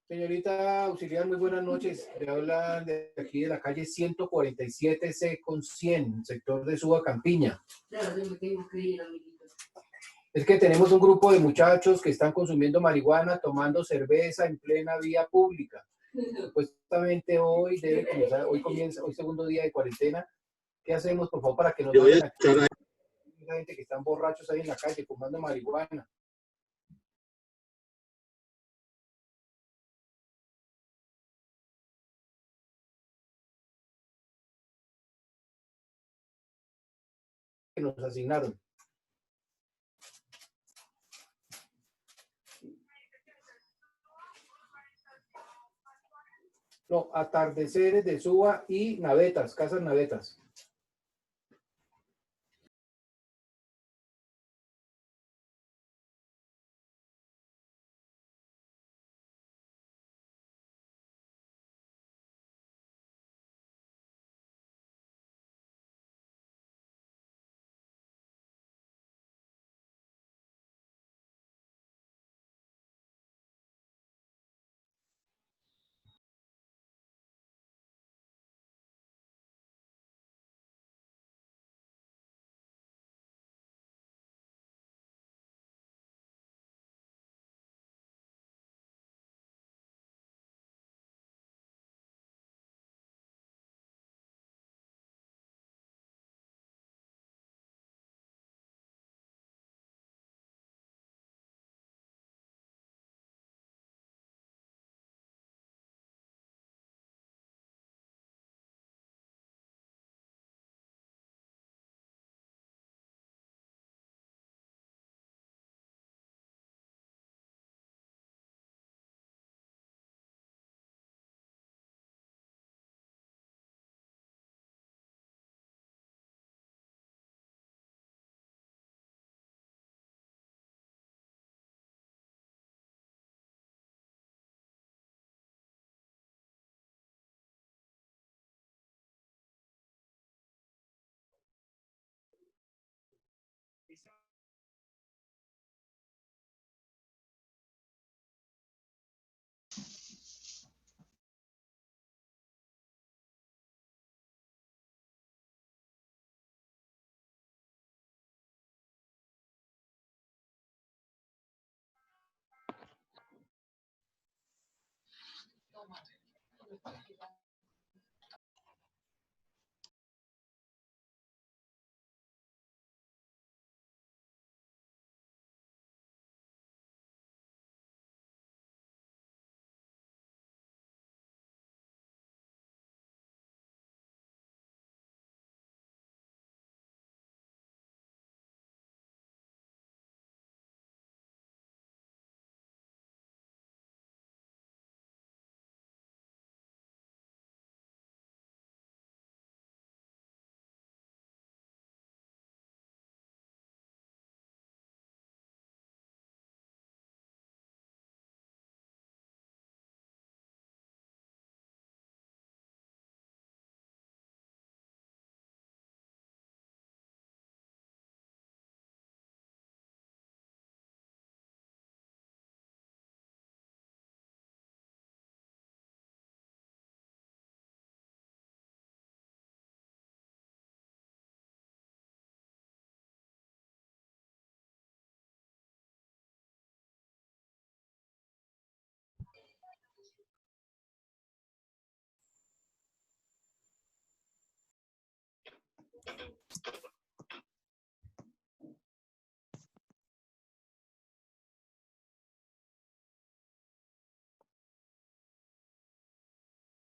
Señorita auxiliar, muy buenas noches. Le hablan de aquí de la calle 147C con 100, sector de Suba, Campiña. Es que tenemos un grupo de muchachos que están consumiendo marihuana, tomando cerveza en plena vía pública. Supuestamente hoy debe comenzar, hoy segundo día de cuarentena. ¿Qué hacemos, por favor, para que nos vayan aquí? Hay gente que están borrachos ahí en la calle fumando marihuana. Que nos asignaron. No, atardeceres de Suba y navetas, casas navetas.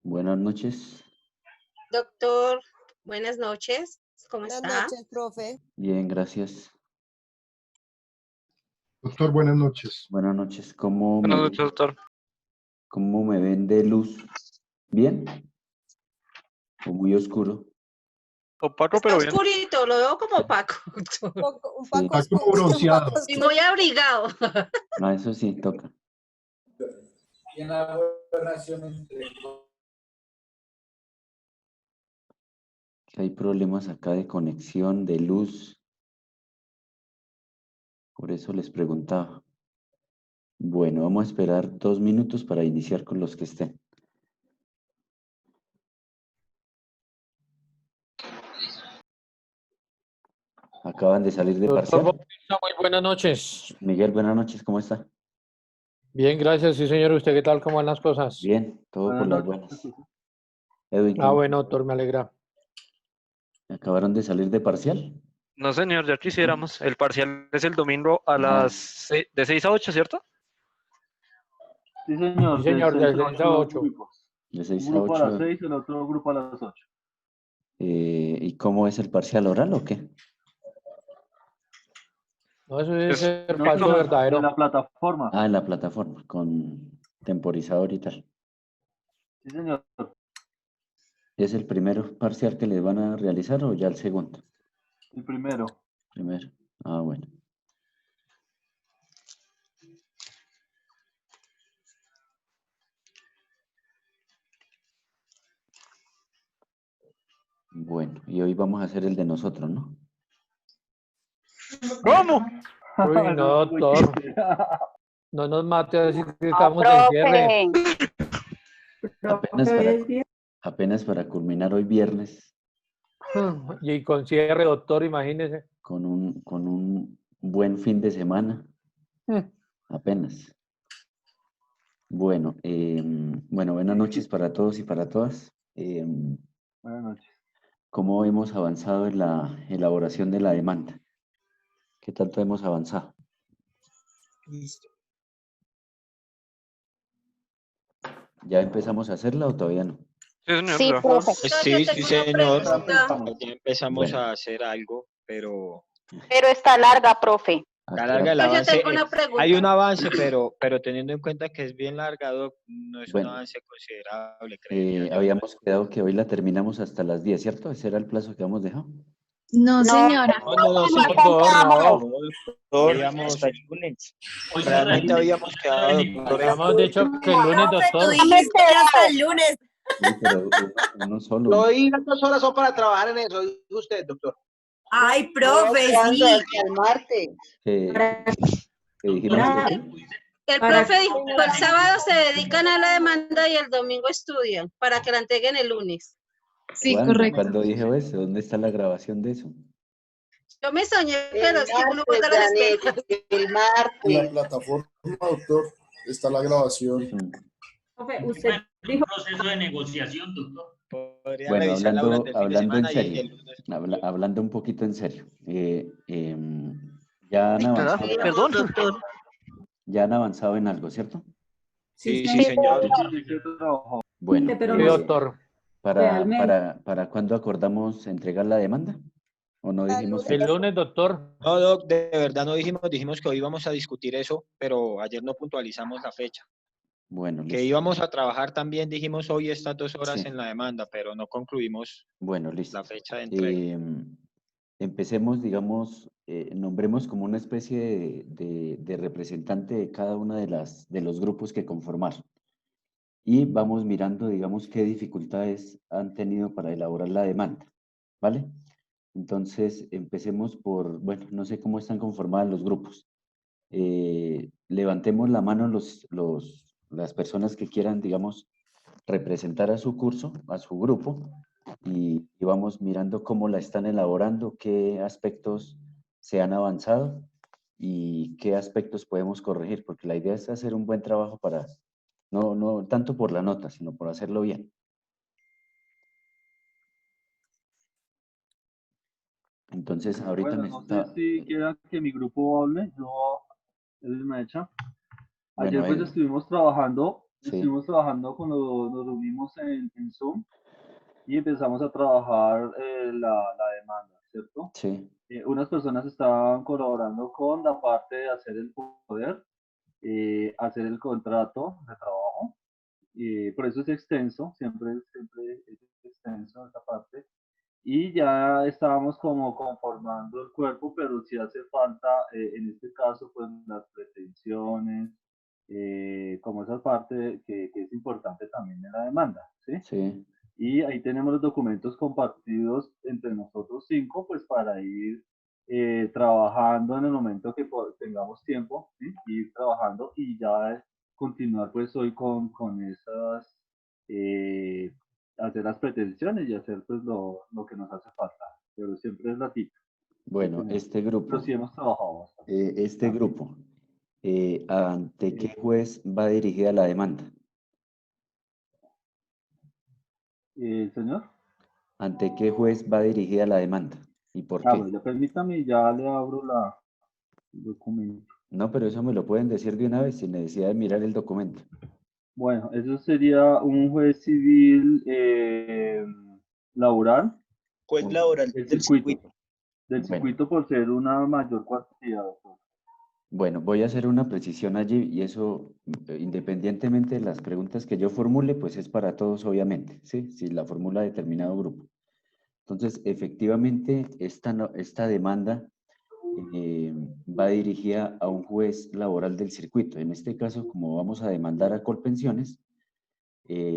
Buenas noches. Doctor, buenas noches. ¿Cómo Buenas está? noches, profe. Bien, gracias. Doctor, buenas noches. Buenas noches. Buenas noches, doctor. ¿Cómo me ven de luz? ¿Bien? ¿O muy oscuro? Opaco, Está pero bien. oscurito, lo veo como opaco. Un Sí. poco Está como oscuro, un bronceado. poco Y oscuro. muy abrigado. Ah, eso sí, toca. Y en la gobernación entre... Que hay problemas acá de conexión, de luz. Por eso les preguntaba. Bueno, vamos a esperar 2 minutos para iniciar con los que estén. Acaban de salir de Doctor parcial. Bautista, muy buenas noches. Miguel, buenas noches, ¿cómo está? Bien, gracias. Sí, señor. ¿Usted qué tal? ¿Cómo van las cosas? Bien, todo por las buenas. Edwin, Ah, ¿cómo bueno, doctor, me alegra. acabaron de salir de parcial? No, señor, ya quisiéramos. El parcial es el domingo a Ah. las de 6 a 8, ¿cierto? Sí, señor, Sí, señor, de de 6 6 a a 8. 8 grupos. De Un 6 a grupo a las 8. 6 y el otro grupo a las 8. ¿Y cómo es el parcial oral o qué? No, eso es Es ser No, falso señor, verdadero. en la plataforma. Ah, en la plataforma, con temporizador y tal. Sí, señor. ¿Es el primer parcial que les van a realizar o ya el segundo? El primero. Primero. Ah, bueno. Bueno, y hoy vamos a hacer el de nosotros, ¿no? ¿Cómo? Uy, no, Muy doctor. chiste. No nos mate así que estamos en cierre. Apenas para culminar hoy viernes Y con cierre, doctor, imagínese. con un buen fin de semana. Apenas. Bueno, buenas noches para todos y para todas. Buenas noches. ¿Cómo hemos avanzado en la elaboración de la demanda? ¿Qué tanto hemos avanzado? Listo. ¿Ya empezamos a hacerla o todavía no? Sí, señor. Sí, ya. profe. Yo Sí, tengo sí, una señor. pregunta. Ya empezamos Bueno. a hacer algo, pero Pero está larga, profe. ¿A está qué larga el hora? Yo avance. tengo una pregunta. Hay un avance, pero teniendo en cuenta que es bien largado, no es un Bueno. avance considerable, creería yo. Habíamos quedado que hoy la terminamos hasta las 10, ¿cierto? ¿Ese era el plazo que habíamos dejado? No, señora. No, Doctor, no. doctor, habíamos, hasta el lunes. realmente habíamos quedado, doctor, Habíamos dicho que el lunes, doctor. dijiste hasta el lunes. Sí, pero uno solo. Hoy las 2 horas son para trabajar en eso, dijo usted, doctor. Ay, profe, sí. Hasta el martes. Que dijimos que El profe dijo, el sábado se dedican a la demanda y el domingo estudian para que la entreguen el lunes. Sí, ¿Cuándo? correcto. ¿Cuándo dije eso? ¿Dónde está la grabación de eso? Yo me soñé, El pero es que uno martes, guarda las Janet, esperanzas. el En la martes. plataforma, doctor, está la grabación. Profe, usted dijo. Proceso de negociación, doctor. podría Bueno, revisarla durante el fin de hablando en semana y serio, el lunes. hablando un poquito en serio, ya han avanzado, Perdón. ya han avanzado en algo, ¿cierto? Sí, sí, señor. Sí, sí, trabajó. Bueno, Pero Sí, no, doctor. ¿para cuándo acordamos entregar la demanda? ¿O no dijimos El fecha? lunes, doctor. No, doc, de verdad no dijimos que hoy íbamos a discutir eso, pero ayer no puntualizamos la fecha. Bueno, Que listo. íbamos a trabajar también, dijimos hoy estas 2 horas Sí. en la demanda, pero no concluimos Bueno, listo. la fecha de entrega. Empecemos, digamos, nombremos como una especie de representante de cada una de los grupos que conformaron. Y vamos mirando, digamos, qué dificultades han tenido para elaborar la demanda, ¿vale? Entonces, empecemos por, bueno, no sé cómo están conformados los grupos. Levantemos la mano las personas que quieran, digamos, representar a su curso, a su grupo, y vamos mirando cómo la están elaborando, qué aspectos se han avanzado y qué aspectos podemos corregir, porque la idea es hacer un buen trabajo para, no tanto por la nota, sino por hacerlo bien. Entonces, ahorita Bueno, no sé si quieran que mi grupo hable. Yo, él me echa. Ayer bueno, pues estuvimos trabajando sí, cuando nos reunimos en Zoom y empezamos a trabajar la demanda, ¿cierto? sí, Unas personas estaban colaborando con la parte de hacer el poder, hacer el contrato de trabajo, por eso es extenso, siempre es extenso esa parte. Y ya estábamos como conformando el cuerpo, pero sí hace falta, en este caso, pues las pretensiones, como esa parte que es importante también en la demanda, ¿sí? sí, Y ahí tenemos los documentos compartidos entre nosotros 5, pues para ir trabajando en el momento que tengamos tiempo, ¿sí? Ir trabajando y ya continuar pues hoy con esas, hacer las pretensiones y hacer pues lo que nos hace falta, pero siempre es la tip. Bueno, este grupo, Pero sí hemos trabajado bastante. este grupo, ¿ante qué juez va dirigida la demanda? Señor. ¿Ante qué juez va dirigida la demanda? ¿Y por qué? Bueno, ya permítame, ya le abro el documento. No, pero eso me lo pueden decir de una vez sin necesidad de mirar el documento. Bueno, eso sería un juez civil laboral. Juez laboral del circuito. Del circuito por ser una mayor cuantía. Bueno, voy a hacer una precisión allí y eso, independientemente de las preguntas que yo formule, pues es para todos obviamente, ¿sí? Si la formula determinado grupo. Entonces, efectivamente, esta demanda va dirigida a un juez laboral del circuito. En este caso, como vamos a demandar a Colpensiones,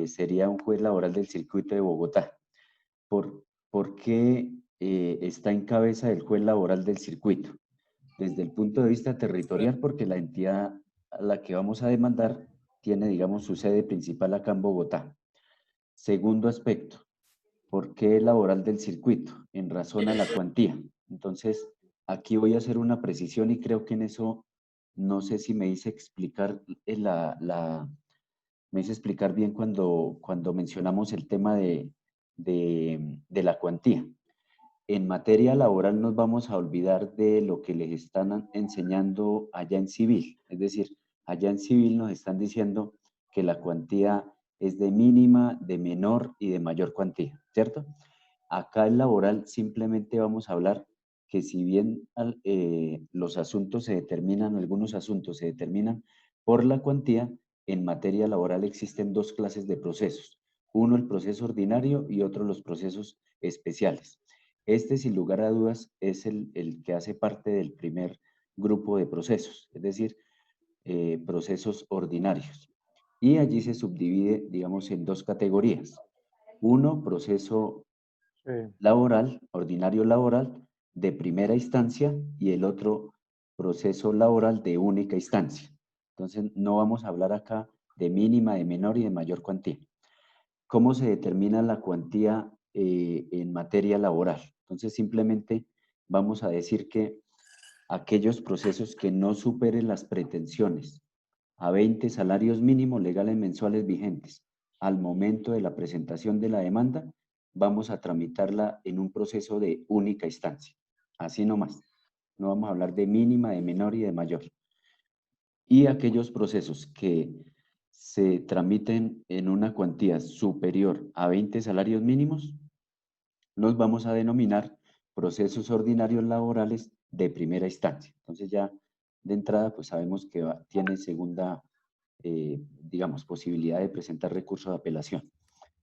sería un juez laboral del circuito de Bogotá. ¿Por qué está en cabeza del juez laboral del circuito? Desde el punto de vista territorial, porque la entidad a la que vamos a demandar tiene, digamos, su sede principal acá en Bogotá. Segundo aspecto, ¿por qué laboral del circuito? En razón a la cuantía. Entonces, aquí voy a hacer una precisión y creo que en eso, no sé si me hice explicar me hice explicar bien cuando mencionamos el tema de la cuantía. En materia laboral nos vamos a olvidar de lo que les están enseñando allá en civil. Es decir, allá en civil nos están diciendo que la cuantía es de mínima, de menor y de mayor cuantía, ¿cierto? Acá en laboral simplemente vamos a hablar que si bien los asuntos se determinan, algunos asuntos se determinan por la cuantía, en materia laboral existen dos clases de procesos. Uno el proceso ordinario y otro los procesos especiales. Este, sin lugar a dudas, es el que hace parte del primer grupo de procesos, es decir, procesos ordinarios. Y allí se subdivide, digamos, en dos categorías. Uno, proceso laboral, ordinario laboral, de primera instancia, y el otro, proceso laboral de única instancia. Entonces, no vamos a hablar acá de mínima, de menor y de mayor cuantía. ¿Cómo se determina la cuantía en materia laboral? Entonces, simplemente vamos a decir que aquellos procesos que no superen las pretensiones a 20 salarios mínimos legales mensuales vigentes al momento de la presentación de la demanda, vamos a tramitarla en un proceso de única instancia. Así nomás. No vamos a hablar de mínima, de menor y de mayor. Y aquellos procesos que se tramiten en una cuantía superior a 20 salarios mínimos, los vamos a denominar procesos ordinarios laborales de primera instancia. Entonces ya de entrada pues sabemos que tiene segunda, digamos, posibilidad de presentar recurso de apelación.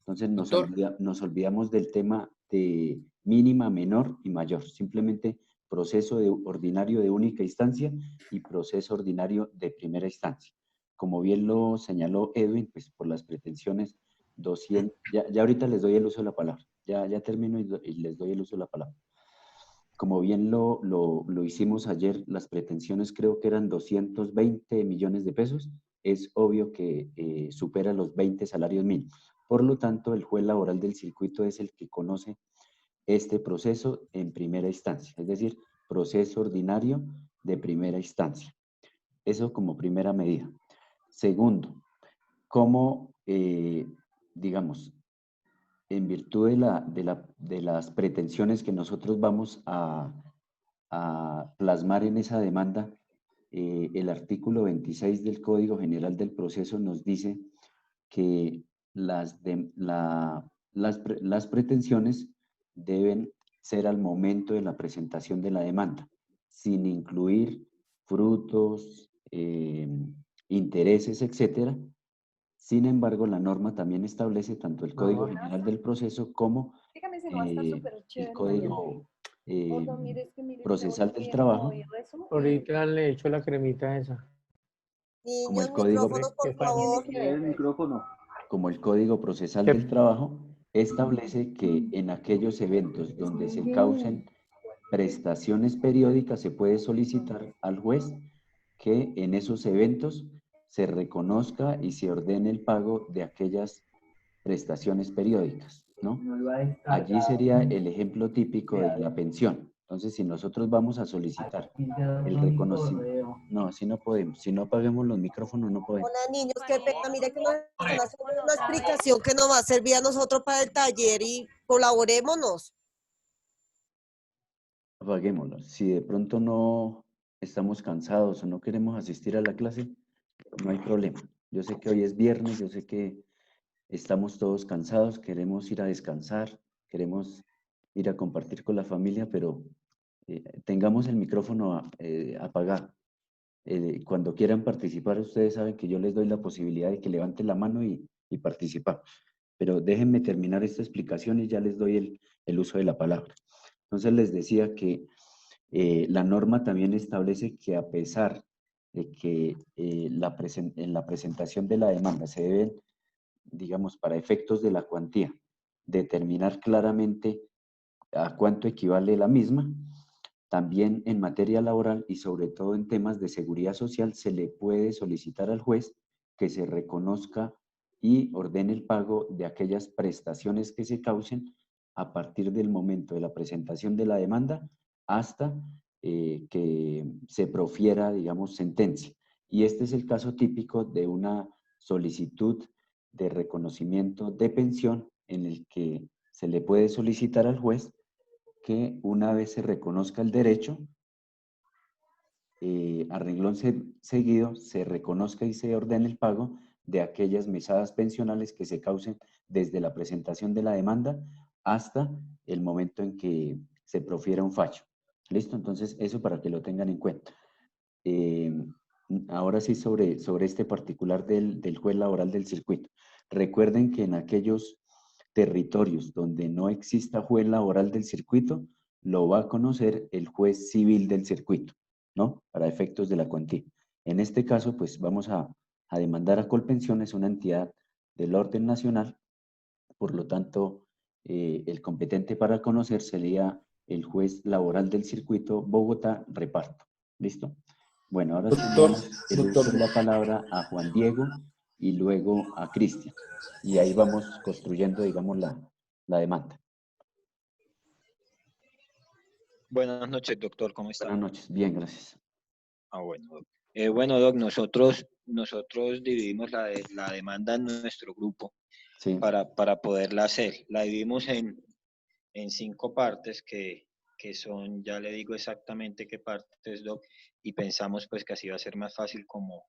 Entonces nos olvidamos del tema de mínima, menor y mayor. Simplemente proceso ordinario de única instancia y proceso ordinario de primera instancia. Como bien lo señaló Edwin, pues por las pretensiones 200, ya ahorita les doy el uso de la palabra. Ya termino y les doy el uso de la palabra. Como bien lo hicimos ayer, las pretensiones creo que eran 220 millones de pesos. Es obvio que supera los 20 salarios mínimos. Por lo tanto, el juez laboral del circuito es el que conoce este proceso en primera instancia, es decir, proceso ordinario de primera instancia. Eso como primera medida. Segundo, cómo, digamos, en virtud de las pretensiones que nosotros vamos a plasmar en esa demanda, el artículo 26 del Código General del Proceso nos dice que las pretensiones deben ser al momento de la presentación de la demanda, sin incluir frutos, intereses, etcétera. Sin embargo, la norma también establece tanto el Código General del Proceso como el Código Procesal del Trabajo. Ahorita le echo la cremita esa. Como el Código, como el Código Procesal del Trabajo establece que en aquellos eventos donde se causen prestaciones periódicas, se puede solicitar al juez que en esos eventos se reconozca y se ordene el pago de aquellas prestaciones periódicas, ¿no? Allí sería el ejemplo típico de la pensión. Entonces, si nosotros vamos a solicitar el reconocimiento, no, si no podemos, si no apagamos los micrófonos no podemos. Hola niños, qué pena, mire que nos están haciendo una explicación que nos va a servir a nosotros para el taller y colaborémonos. Apaguémoslo. Si de pronto no estamos cansados o no queremos asistir a la clase, no hay problema. Yo sé que hoy es viernes, yo sé que estamos todos cansados, queremos ir a descansar, queremos ir a compartir con la familia, pero tengamos el micrófono apagado. Cuando quieran participar, ustedes saben que yo les doy la posibilidad de que levanten la mano y participar. Pero déjenme terminar esta explicación y ya les doy el uso de la palabra. Entonces les decía que la norma también establece que a pesar de que en la presentación de la demanda se deben, digamos, para efectos de la cuantía, determinar claramente a cuánto equivale la misma, también en materia laboral y sobre todo en temas de seguridad social se le puede solicitar al juez que se reconozca y ordene el pago de aquellas prestaciones que se causen a partir del momento de la presentación de la demanda hasta que se profiera, digamos, sentencia. Y este es el caso típico de una solicitud de reconocimiento de pensión en el que se le puede solicitar al juez que una vez se reconozca el derecho, a renglón seguido, se reconozca y se ordene el pago de aquellas mesadas pensionales que se causen desde la presentación de la demanda hasta el momento en que se profiera un fallo. ¿Listo? Entonces, eso para que lo tengan en cuenta. Ahora sí, sobre este particular del juez laboral del circuito. Recuerden que en aquellos territorios donde no exista juez laboral del circuito, lo va a conocer el juez civil del circuito, ¿no? Para efectos de la cuantía. En este caso, pues vamos a demandar a Colpensiones, una entidad del orden nacional, por lo tanto, el competente para conocer sería el juez laboral del circuito Bogotá Reparto. ¿Listo? Bueno, ahora tenemos la palabra a Juan Diego y luego a Cristian. Y ahí vamos construyendo, digamos, la demanda. Buenas noches, doctor, ¿cómo está? Buenas noches, bien, gracias. Bueno. Bueno, doc, nosotros dividimos la demanda en nuestro grupo para poderla hacer. La dividimos en 5 partes que son, ya le digo exactamente qué partes, doc, y pensamos pues que así va a ser más fácil como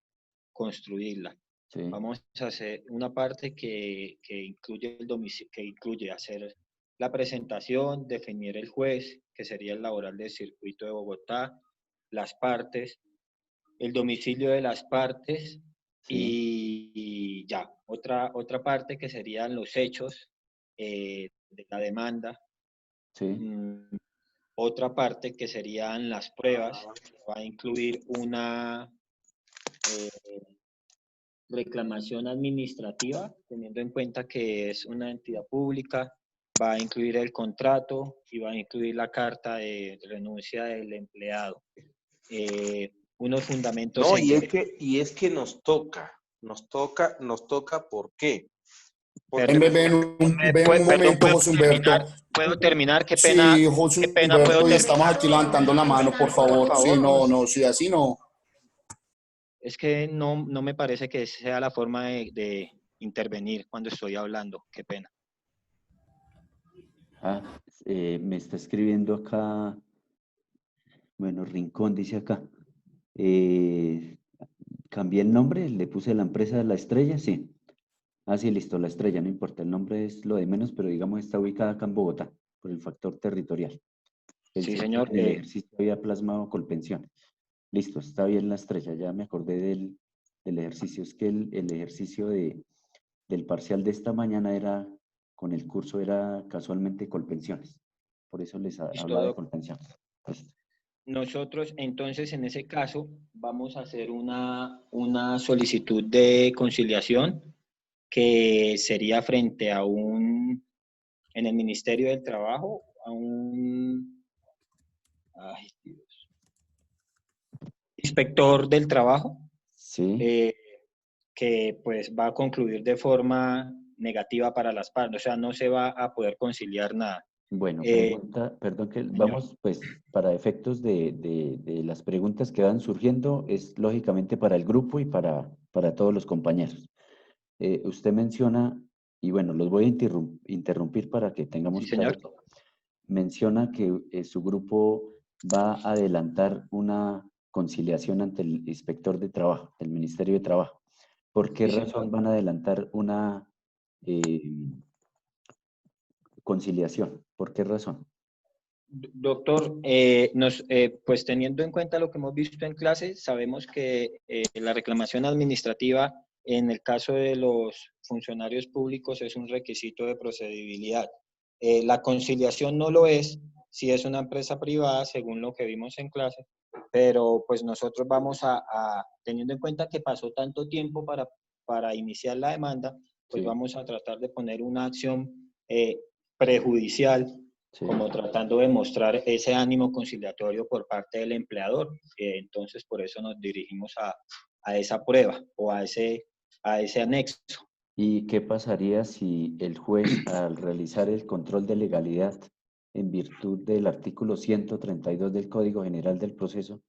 construirla. Sí. Vamos a hacer una parte que incluye el domicilio, que incluye hacer la presentación, definir el juez, que sería el laboral del circuito de Bogotá, las partes, el domicilio de las partes, sí. y ya, otra parte que serían los hechos de la demanda. Sí. Otra parte que serían las pruebas, va a incluir una reclamación administrativa, teniendo en cuenta que es una entidad pública, va a incluir el contrato y va a incluir la carta de renuncia del empleado. Unos fundamentos... No, y es que nos toca, ¿por qué? Ven un momento, José Humberto. ¿Puedo terminar? Qué pena. Sí, José Humberto, y estamos aquí levantando la mano, por favor. Sí, no, sí, así no. Es que no me parece que sea la forma de intervenir cuando estoy hablando. Qué pena. Me está escribiendo acá, bueno, Rincón dice acá. Cambié el nombre, le puse la empresa de La Estrella, sí. Sí, listo, La Estrella, no importa, el nombre es lo de menos, pero digamos está ubicada acá en Bogotá, por el factor territorial. Sí, señor. El ejercicio había plasmado Colpensiones. Listo, está bien La Estrella, ya me acordé del ejercicio. Es que el ejercicio del parcial de esta mañana era, con el curso era casualmente Colpensiones. Por eso les hablaba de Colpensiones. Nosotros, entonces, en ese caso, vamos a hacer una solicitud de conciliación que sería frente a en el Ministerio del Trabajo, ay, Dios, inspector del trabajo, Sí. que pues va a concluir de forma negativa para las partes, o sea, no se va a poder conciliar nada. Bueno, pregunta, perdón que vamos, pues, para efectos de las preguntas que van surgiendo, es lógicamente para el grupo y para todos los compañeros. Usted menciona, y bueno, los voy a interrumpir para que tengamos Sí, señor. claro. Menciona que su grupo va a adelantar una conciliación ante el inspector de trabajo, del Ministerio de Trabajo. ¿Por qué Sí, razón señor. van a adelantar una conciliación? ¿Por qué razón? Doctor, pues teniendo en cuenta lo que hemos visto en clase, sabemos que la reclamación administrativa en el caso de los funcionarios públicos es un requisito de procedibilidad. La conciliación no lo es si es una empresa privada, según lo que vimos en clase, pero pues nosotros vamos teniendo en cuenta que pasó tanto tiempo para iniciar la demanda, pues Sí. vamos a tratar de poner una acción prejudicial, Sí. como tratando de mostrar ese ánimo conciliatorio por parte del empleador. Entonces, por eso nos dirigimos a esa prueba o a ese anexo. ¿Y qué pasaría si el juez, al realizar el control de legalidad en virtud del artículo 132 del Código General del Proceso,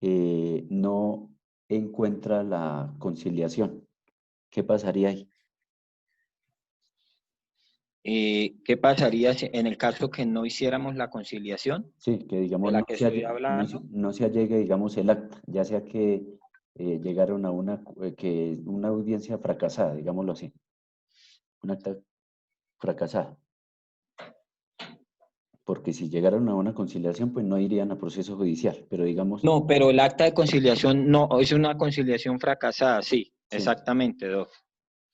no encuentra la conciliación? ¿Qué pasaría ahí? ¿Qué pasaría en el caso que no hiciéramos la conciliación? Sí, que digamos de la que estoy hablando. no se allegue, digamos, el acta, ya sea que llegaron a una audiencia fracasada, digámoslo así, un acta fracasada. Porque si llegaron a una conciliación, pues no irían a proceso judicial, pero digamos... No, pero el acta de conciliación no, es una conciliación fracasada, sí. Exactamente, Doc.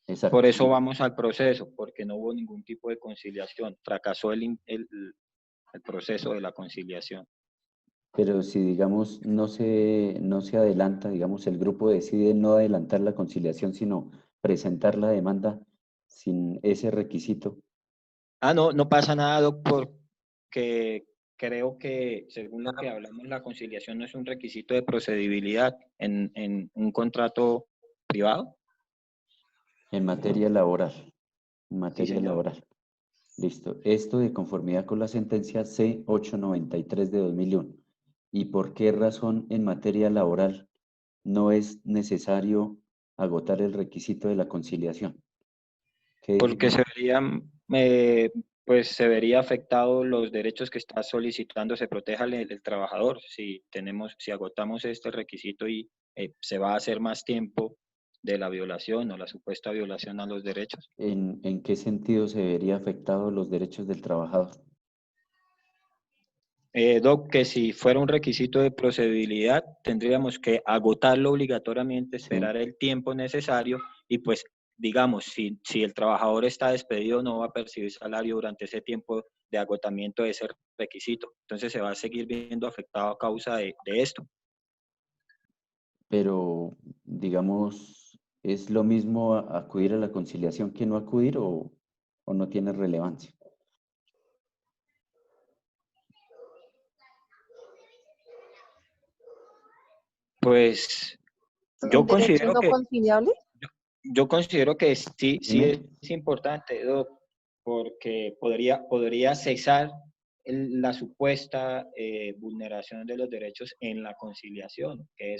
Exacto. Por eso vamos al proceso, porque no hubo ningún tipo de conciliación, fracasó el proceso de la conciliación. Pero si, digamos, no se adelanta, digamos, el grupo decide no adelantar la conciliación, sino presentar la demanda sin ese requisito. No pasa nada, Doc, porque creo que, según lo que hablamos, la conciliación no es un requisito de procedibilidad en un contrato privado. En materia laboral. En materia señor. laboral. Listo. Esto de conformidad con la sentencia C893 de 2001. ¿Y por qué razón en materia laboral no es necesario agotar el requisito de la conciliación? Porque se vería afectado los derechos que está solicitando, se proteja el trabajador. Si agotamos este requisito y se va a hacer más tiempo de la violación o la supuesta violación a los derechos. ¿En qué sentido se vería afectado los derechos del trabajador? Doc, que si fuera un requisito de procedibilidad, tendríamos que agotarlo obligatoriamente, esperar el tiempo necesario y pues, digamos, si el trabajador está despedido, no va a percibir salario durante ese tiempo de agotamiento de ese requisito. Entonces se va a seguir viendo afectado a causa de esto. Pero, digamos, ¿es lo mismo acudir a la conciliación que no acudir o no tiene relevancia? Pues ¿Son derechos no conciliables? Yo considero que sí es importante, Doc, porque podría cesar la supuesta vulneración de los derechos en la conciliación, que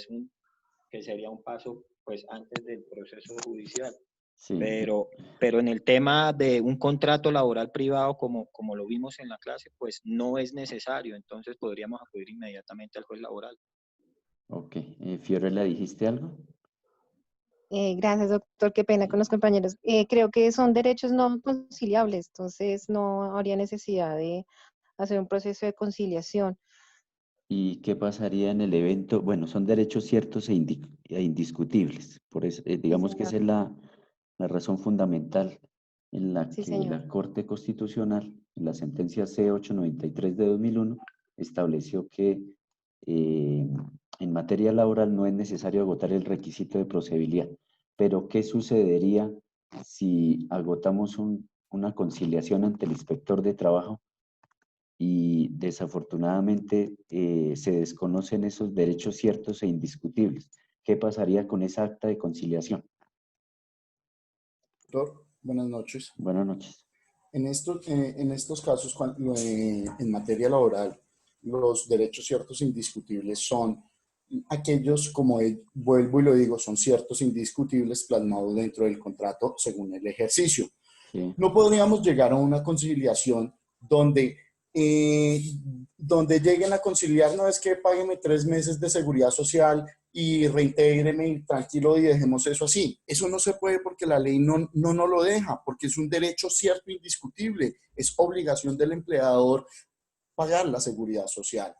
sería un paso pues antes del proceso judicial. Sí. Pero en el tema de un contrato laboral privado, como lo vimos en la clase, pues no es necesario, entonces podríamos acudir inmediatamente al juez laboral. Ok. Fiorella, ¿dijiste algo? Gracias, doctor. Qué pena con los compañeros. Creo que son derechos no conciliables, entonces no habría necesidad de hacer un proceso de conciliación. ¿Y qué pasaría en el evento? Bueno, son derechos ciertos e indiscutibles. Por eso, digamos que esa es la razón fundamental en la que la Corte Constitucional, en la sentencia C893 de 2001, estableció que en materia laboral no es necesario agotar el requisito de procedibilidad. Pero, ¿qué sucedería si agotamos una conciliación ante el inspector de trabajo y desafortunadamente se desconocen esos derechos ciertos e indiscutibles. ¿Qué pasaría con esa acta de conciliación? Doctor, buenas noches. Buenas noches. En estos casos, en materia laboral, los derechos ciertos e indiscutibles son aquellos, como vuelvo y lo digo, son ciertos e indiscutibles plasmados dentro del contrato según el ejercicio. Sí. No podríamos llegar a una conciliación donde lleguen a conciliar, no es que págueme 3 meses de seguridad social y reintégreme tranquilo y dejemos eso así. Eso no se puede porque la ley no nos lo deja, porque es un derecho cierto e indiscutible. Es obligación del empleador pagar la seguridad social.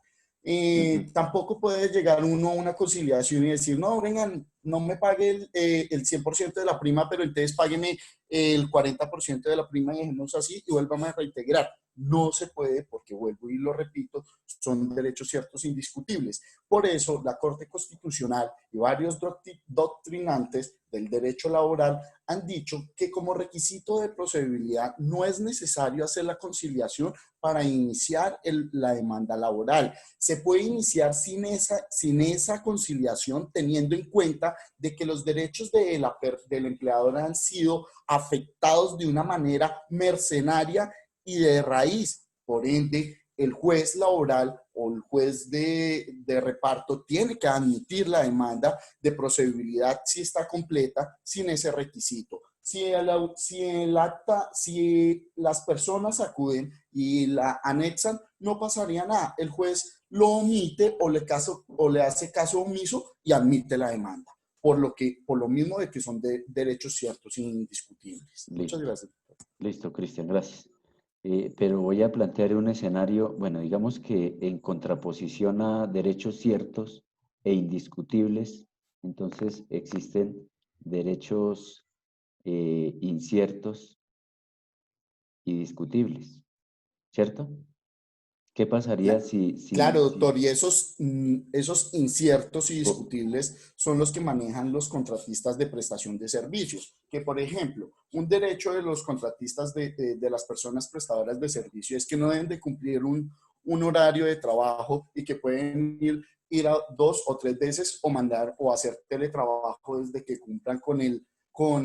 Tampoco puede llegar uno a una conciliación y decir, no, vengan, no me pague el 100% de la prima, pero entonces págueme el 40% de la prima y dejemos así y vuélvame a reintegrar. No se puede porque, vuelvo y lo repito, son derechos ciertos indiscutibles. Por eso, la Corte Constitucional y varios doctrinantes del derecho laboral han dicho que como requisito de procedibilidad no es necesario hacer la conciliación para iniciar la demanda laboral. Se puede iniciar sin esa conciliación, teniendo en cuenta de que los derechos del empleador han sido afectados de una manera mercenaria y de raíz. Por ende, el juez laboral o el juez de reparto tiene que admitir la demanda de procedibilidad si está completa sin ese requisito. Si las personas acuden y la anexan, no pasaría nada. El juez lo omite o le hace caso omiso y admite la demanda. Por lo mismo de que son derechos ciertos e indiscutibles. Listo. Muchas gracias. Listo, Cristian, gracias. Pero voy a plantear un escenario, bueno, digamos que en contraposición a derechos ciertos e indiscutibles, entonces existen derechos inciertos y discutibles, ¿cierto? ¿Qué pasaría si... Claro, doctor, y esos inciertos y discutibles son los que manejan los contratistas de prestación de servicios. Que, por ejemplo, un derecho de los contratistas de las personas prestadoras de servicio es que no deben de cumplir un horario de trabajo y que pueden ir a 2 o 3 veces o mandar o hacer teletrabajo desde que cumplan con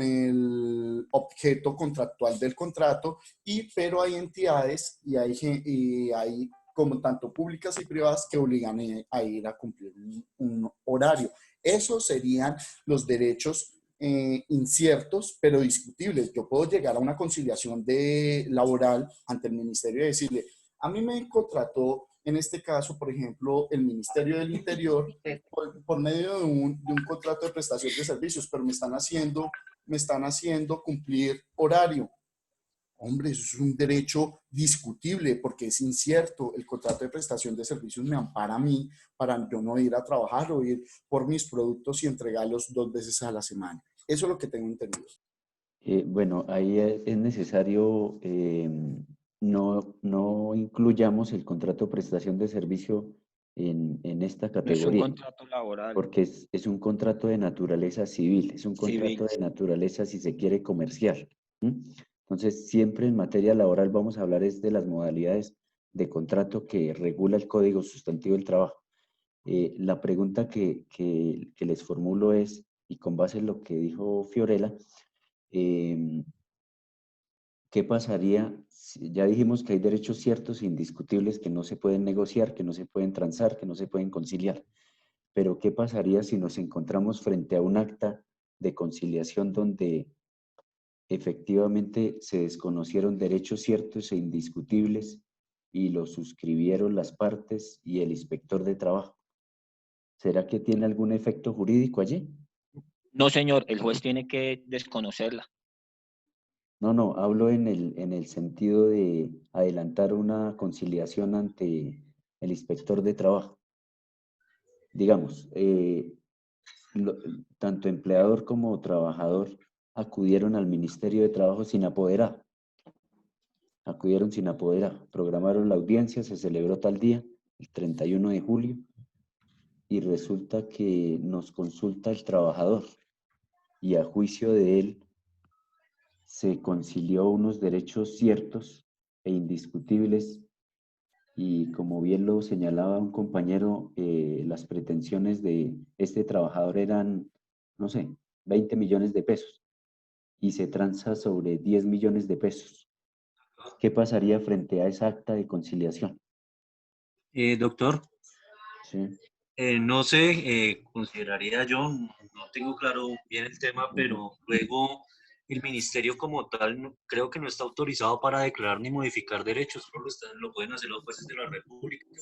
el objeto contractual del contrato, pero hay entidades y hay como tanto públicas y privadas que obligan a ir a cumplir un horario. Esos serían los derechos inciertos pero discutibles. Yo puedo llegar a una conciliación laboral ante el ministerio y decirle, a mí me contrató en este caso, por ejemplo, el Ministerio del Interior por medio de un contrato de prestación de servicios, pero me están haciendo cumplir horario. Hombre, eso es un derecho discutible porque es incierto. El contrato de prestación de servicios me ampara a mí para yo no ir a trabajar o ir por mis productos y entregarlos 2 veces a la semana. Eso es lo que tengo entendido. Bueno, ahí es necesario no incluyamos el contrato de prestación de servicio en esta categoría. Es un contrato laboral. Porque es un contrato de naturaleza civil, es un contrato de naturaleza, si se quiere, comercial. Entonces, siempre en materia laboral vamos a hablar de las modalidades de contrato que regula el Código Sustantivo del Trabajo. La pregunta que les formulo es, y con base en lo que dijo Fiorella, ¿qué pasaría? Ya dijimos que hay derechos ciertos e indiscutibles que no se pueden negociar, que no se pueden transar, que no se pueden conciliar. Pero ¿qué pasaría si nos encontramos frente a un acta de conciliación donde efectivamente se desconocieron derechos ciertos e indiscutibles y los suscribieron las partes y el inspector de trabajo? ¿Será que tiene algún efecto jurídico allí? No, señor, el juez tiene que desconocerla. No, hablo en el sentido de adelantar una conciliación ante el inspector de trabajo. Digamos, tanto empleador como trabajador acudieron al Ministerio de Trabajo sin apoderar. Acudieron sin apoderar. Programaron la audiencia, se celebró tal día, el 31 de julio, y resulta que nos consulta el trabajador y a juicio de él se concilió unos derechos ciertos e indiscutibles y como bien lo señalaba un compañero, las pretensiones de este trabajador eran, no sé, 20 millones de pesos y se transa sobre 10 millones de pesos. ¿Qué pasaría frente a esa acta de conciliación? Doctor, Sí. no sé, consideraría yo, no tengo claro bien el tema, pero luego el ministerio como tal creo que no está autorizado para declarar ni modificar derechos, solo lo pueden hacer los jueces de la República. Yo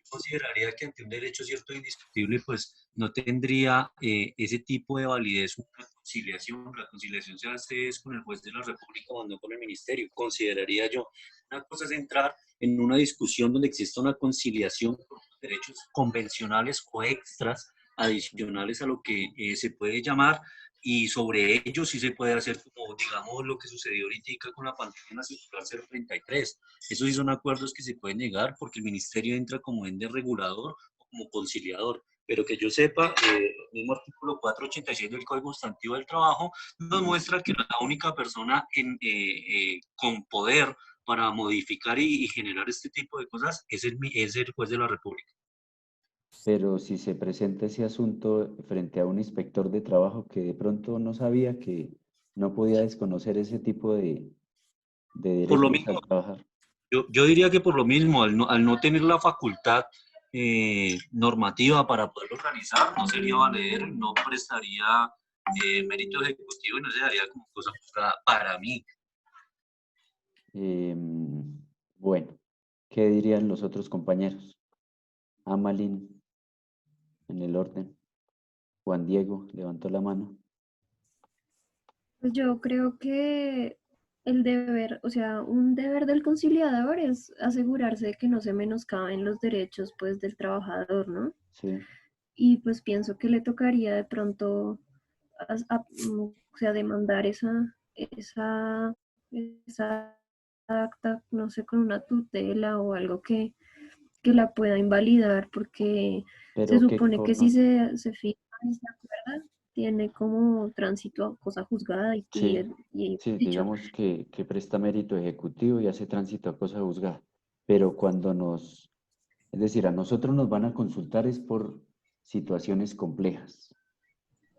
consideraría que ante un derecho cierto e indiscutible, pues no tendría ese tipo de validez una conciliación. La conciliación se hace es con el juez de la República o no con el ministerio, consideraría yo. Una cosa es entrar en una discusión donde exista una conciliación por derechos convencionales o extras adicionales a lo que se puede llamar, y sobre ello sí se puede hacer como, digamos, lo que sucedió ahorita con la pandemia circular 033. Esos sí son acuerdos que se pueden llegar porque el ministerio entra como ente regulador o como conciliador. Pero que yo sepa, el mismo artículo 486 del Código Sustantivo del Trabajo nos muestra que la única persona con poder para modificar y generar este tipo de cosas es el juez de la República. Pero si se presenta ese asunto frente a un inspector de trabajo que de pronto no sabía, que no podía desconocer ese tipo de Por lo derechos mismo, al trabajar. yo diría que por lo mismo, al no tener la facultad normativa para poderlo realizar, no sería valedero, no prestaría mérito ejecutivo y no se daría como cosa juzgada para mí. Bueno, ¿qué dirían los otros compañeros? Amalín, en el orden. Juan Diego levantó la mano. Pues yo creo que el deber, o sea, un deber del conciliador es asegurarse de que no se menoscaben los derechos, pues, del trabajador, ¿no? Sí. Y pues pienso que le tocaría de pronto, o sea, demandar esa acta, no sé, con una tutela o algo que la pueda invalidar, porque se Pero qué supone que si forma. se firma y se acuerda, tiene como tránsito a cosa juzgada y Sí, dicho. digamos que presta mérito ejecutivo y hace tránsito a cosa juzgada. Pero cuando es decir, a nosotros nos van a consultar es por situaciones complejas.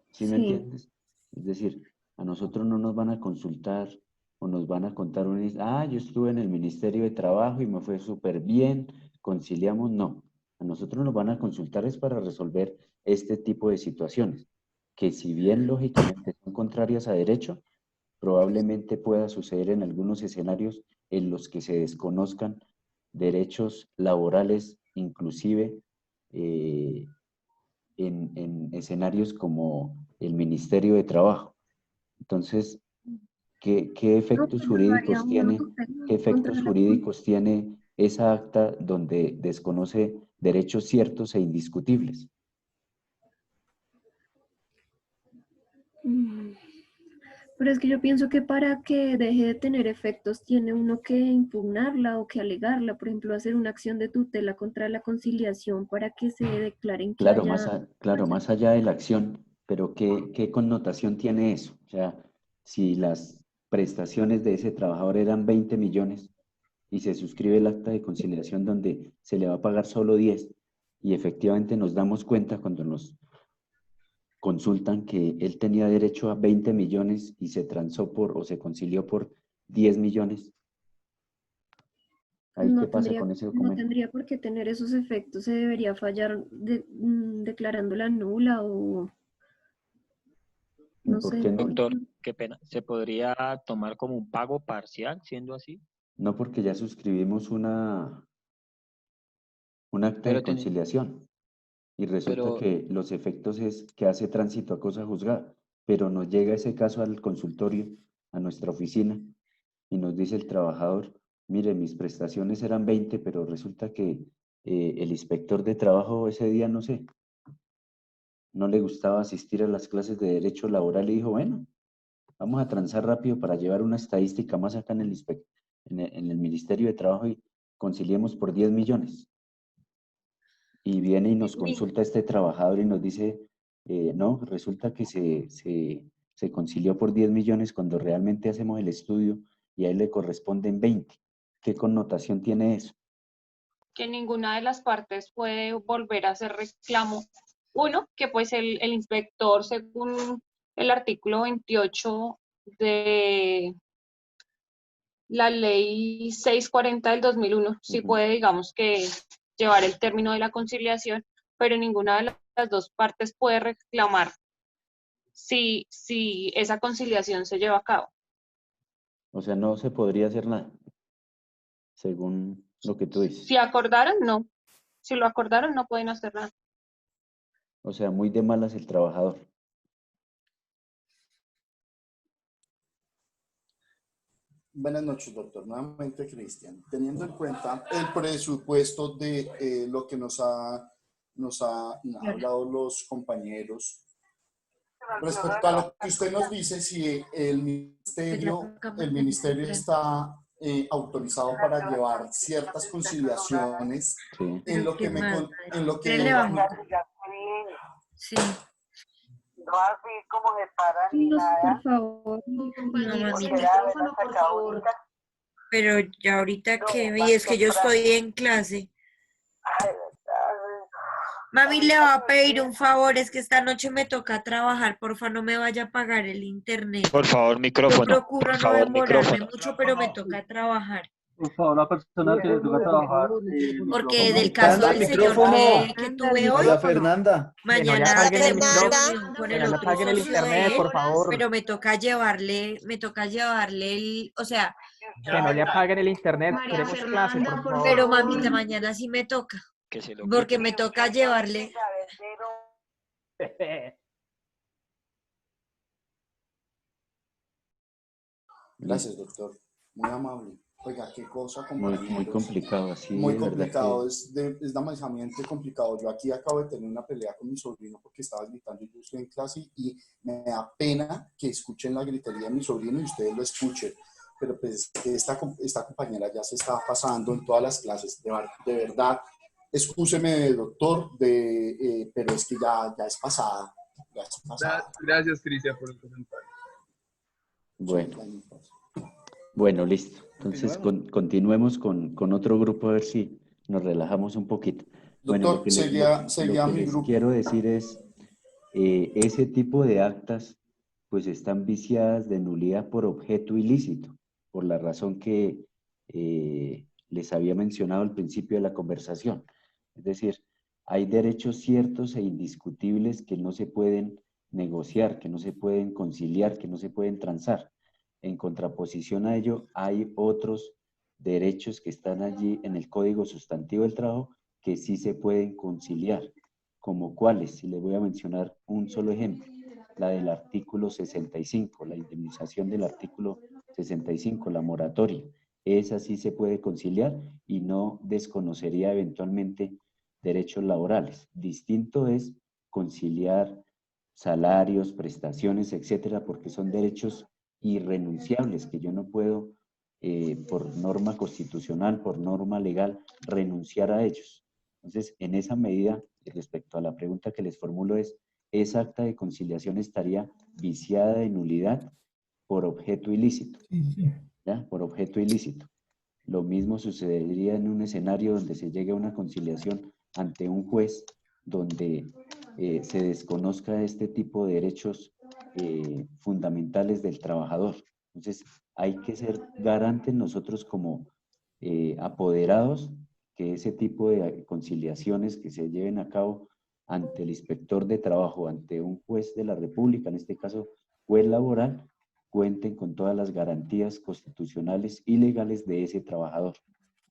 ¿Sí me Sí. entiendes? Es decir, a nosotros no nos van a consultar o nos van a contar yo estuve en el Ministerio de Trabajo y me fue súper bien, conciliamos. No, a nosotros nos van a consultar es para resolver este tipo de situaciones, que si bien lógicamente son contrarias a derecho, probablemente pueda suceder en algunos escenarios en los que se desconozcan derechos laborales, inclusive en escenarios como el Ministerio de Trabajo. Entonces, ¿qué efectos jurídicos tiene, esa acta donde desconoce derechos ciertos e indiscutibles? Pero es que yo pienso que para que deje de tener efectos tiene uno que impugnarla o que alegarla, por ejemplo, hacer una acción de tutela contra la conciliación para que se declaren que Claro, haya... más allá de la acción, pero ¿qué connotación tiene eso? O sea, si las prestaciones de ese trabajador eran 20 millones y se suscribe el acta de conciliación donde se le va a pagar solo 10 y efectivamente nos damos cuenta cuando nos consultan que él tenía derecho a 20 millones y se transó o se concilió por 10 millones. ¿Ahí qué pasa con ese documento? No tendría por qué tener esos efectos, se debería fallar declarándola nula o... No sé. Doctor, qué pena. ¿Se podría tomar como un pago parcial siendo así? No, porque ya suscribimos un acta de conciliación y resulta que los efectos es que hace tránsito a cosa juzgada, pero nos llega ese caso al consultorio, a nuestra oficina, y nos dice el trabajador, mire, mis prestaciones eran 20, pero resulta que el inspector de trabajo ese día, no sé, no le gustaba asistir a las clases de derecho laboral y dijo, bueno, vamos a transar rápido para llevar una estadística más acá en el Ministerio de Trabajo y conciliemos por 10 millones. Y viene y nos consulta este trabajador y nos dice, no, resulta que se concilió por 10 millones cuando realmente hacemos el estudio y a él le corresponden 20. ¿Qué connotación tiene eso? que ninguna de las partes puede volver a hacer reclamo. Uno, que pues el inspector, según el artículo 28 de la ley 640 del 2001, sí puede, digamos, que llevar el término de la conciliación, pero ninguna de las dos partes puede reclamar si esa conciliación se lleva a cabo. O sea, no se podría hacer nada, según lo que tú dices. Si acordaron, no. Si lo acordaron, no pueden hacer nada. O sea, muy de malas el trabajador. Buenas noches, doctor. Nuevamente, Cristian. Teniendo en cuenta el presupuesto de lo que nos han hablado los compañeros, respecto a lo que usted nos dice, si el ministerio está autorizado para llevar ciertas conciliaciones, sí. en lo que Sí. No así como se paran ni No, nada. por favor. No, Porque mami, micrófono, por favor. pero ya ahorita No, que, más y es que yo temprano. estoy en clase. Ay, Mami, le va a pedir un favor, es que esta noche me toca trabajar, porfa, no me vaya a pagar el internet. Por favor, Yo micrófono. procuro Por no favor, demorarme micrófono. mucho, pero me toca trabajar. Por favor, la persona que le toca trabajar. Porque del caso del señor que tuve hoy, Fernanda. mañana tenemos reunión con Que el no le otro apaguen el socio de internet, él, por favor. pero me toca llevarle o sea, Que no le apaguen el internet. Queremos clase, por favor. pero mamita, mañana sí me toca, Que se lo porque me toca llevarle. Gracias, doctor. Muy amable. Oiga, qué cosa, Muy compañeros. complicado, sí. Muy de verdad complicado, que- es demasiadamente complicado. Yo aquí acabo de tener una pelea con mi sobrino porque estaba gritando y yo estoy en clase y me da pena que escuchen la gritería de mi sobrino y ustedes lo escuchen. Pero pues que esta compañera ya se está pasando en todas las clases. De verdad, excúseme, doctor, pero es que ya es pasada. Ya es pasada. Gracias, Cristian, por el comentario. Bueno, listo. Entonces continuemos con otro grupo a ver si nos relajamos un poquito. Bueno, Doctor, seguía mi les grupo. quiero decir es, ese tipo de actas pues están viciadas de nulidad por objeto ilícito, por la razón que les había mencionado al principio de la conversación. Es decir, hay derechos ciertos e indiscutibles que no se pueden negociar, que no se pueden conciliar, que no se pueden transar. En contraposición a ello, hay otros derechos que están allí en el Código Sustantivo del Trabajo que sí se pueden conciliar, como cuáles, si les voy a mencionar un solo ejemplo, la del artículo 65, la indemnización del artículo 65, la moratoria, esa sí se puede conciliar y no desconocería eventualmente derechos laborales. Distinto es conciliar salarios, prestaciones, etcétera, porque son derechos irrenunciables que yo no puedo, por norma constitucional, por norma legal, renunciar a ellos. Entonces, en esa medida, respecto a la pregunta que les formulo es, esa acta de conciliación estaría viciada de nulidad por objeto ilícito. ¿Ya? Por objeto ilícito. Lo mismo sucedería en un escenario donde se llegue a una conciliación ante un juez donde se desconozca este tipo de derechos fundamentales del trabajador. Entonces, hay que ser garantes nosotros como apoderados que ese tipo de conciliaciones que se lleven a cabo ante el inspector de trabajo, ante un juez de la República, en este caso juez laboral, cuenten con todas las garantías constitucionales y legales de ese trabajador,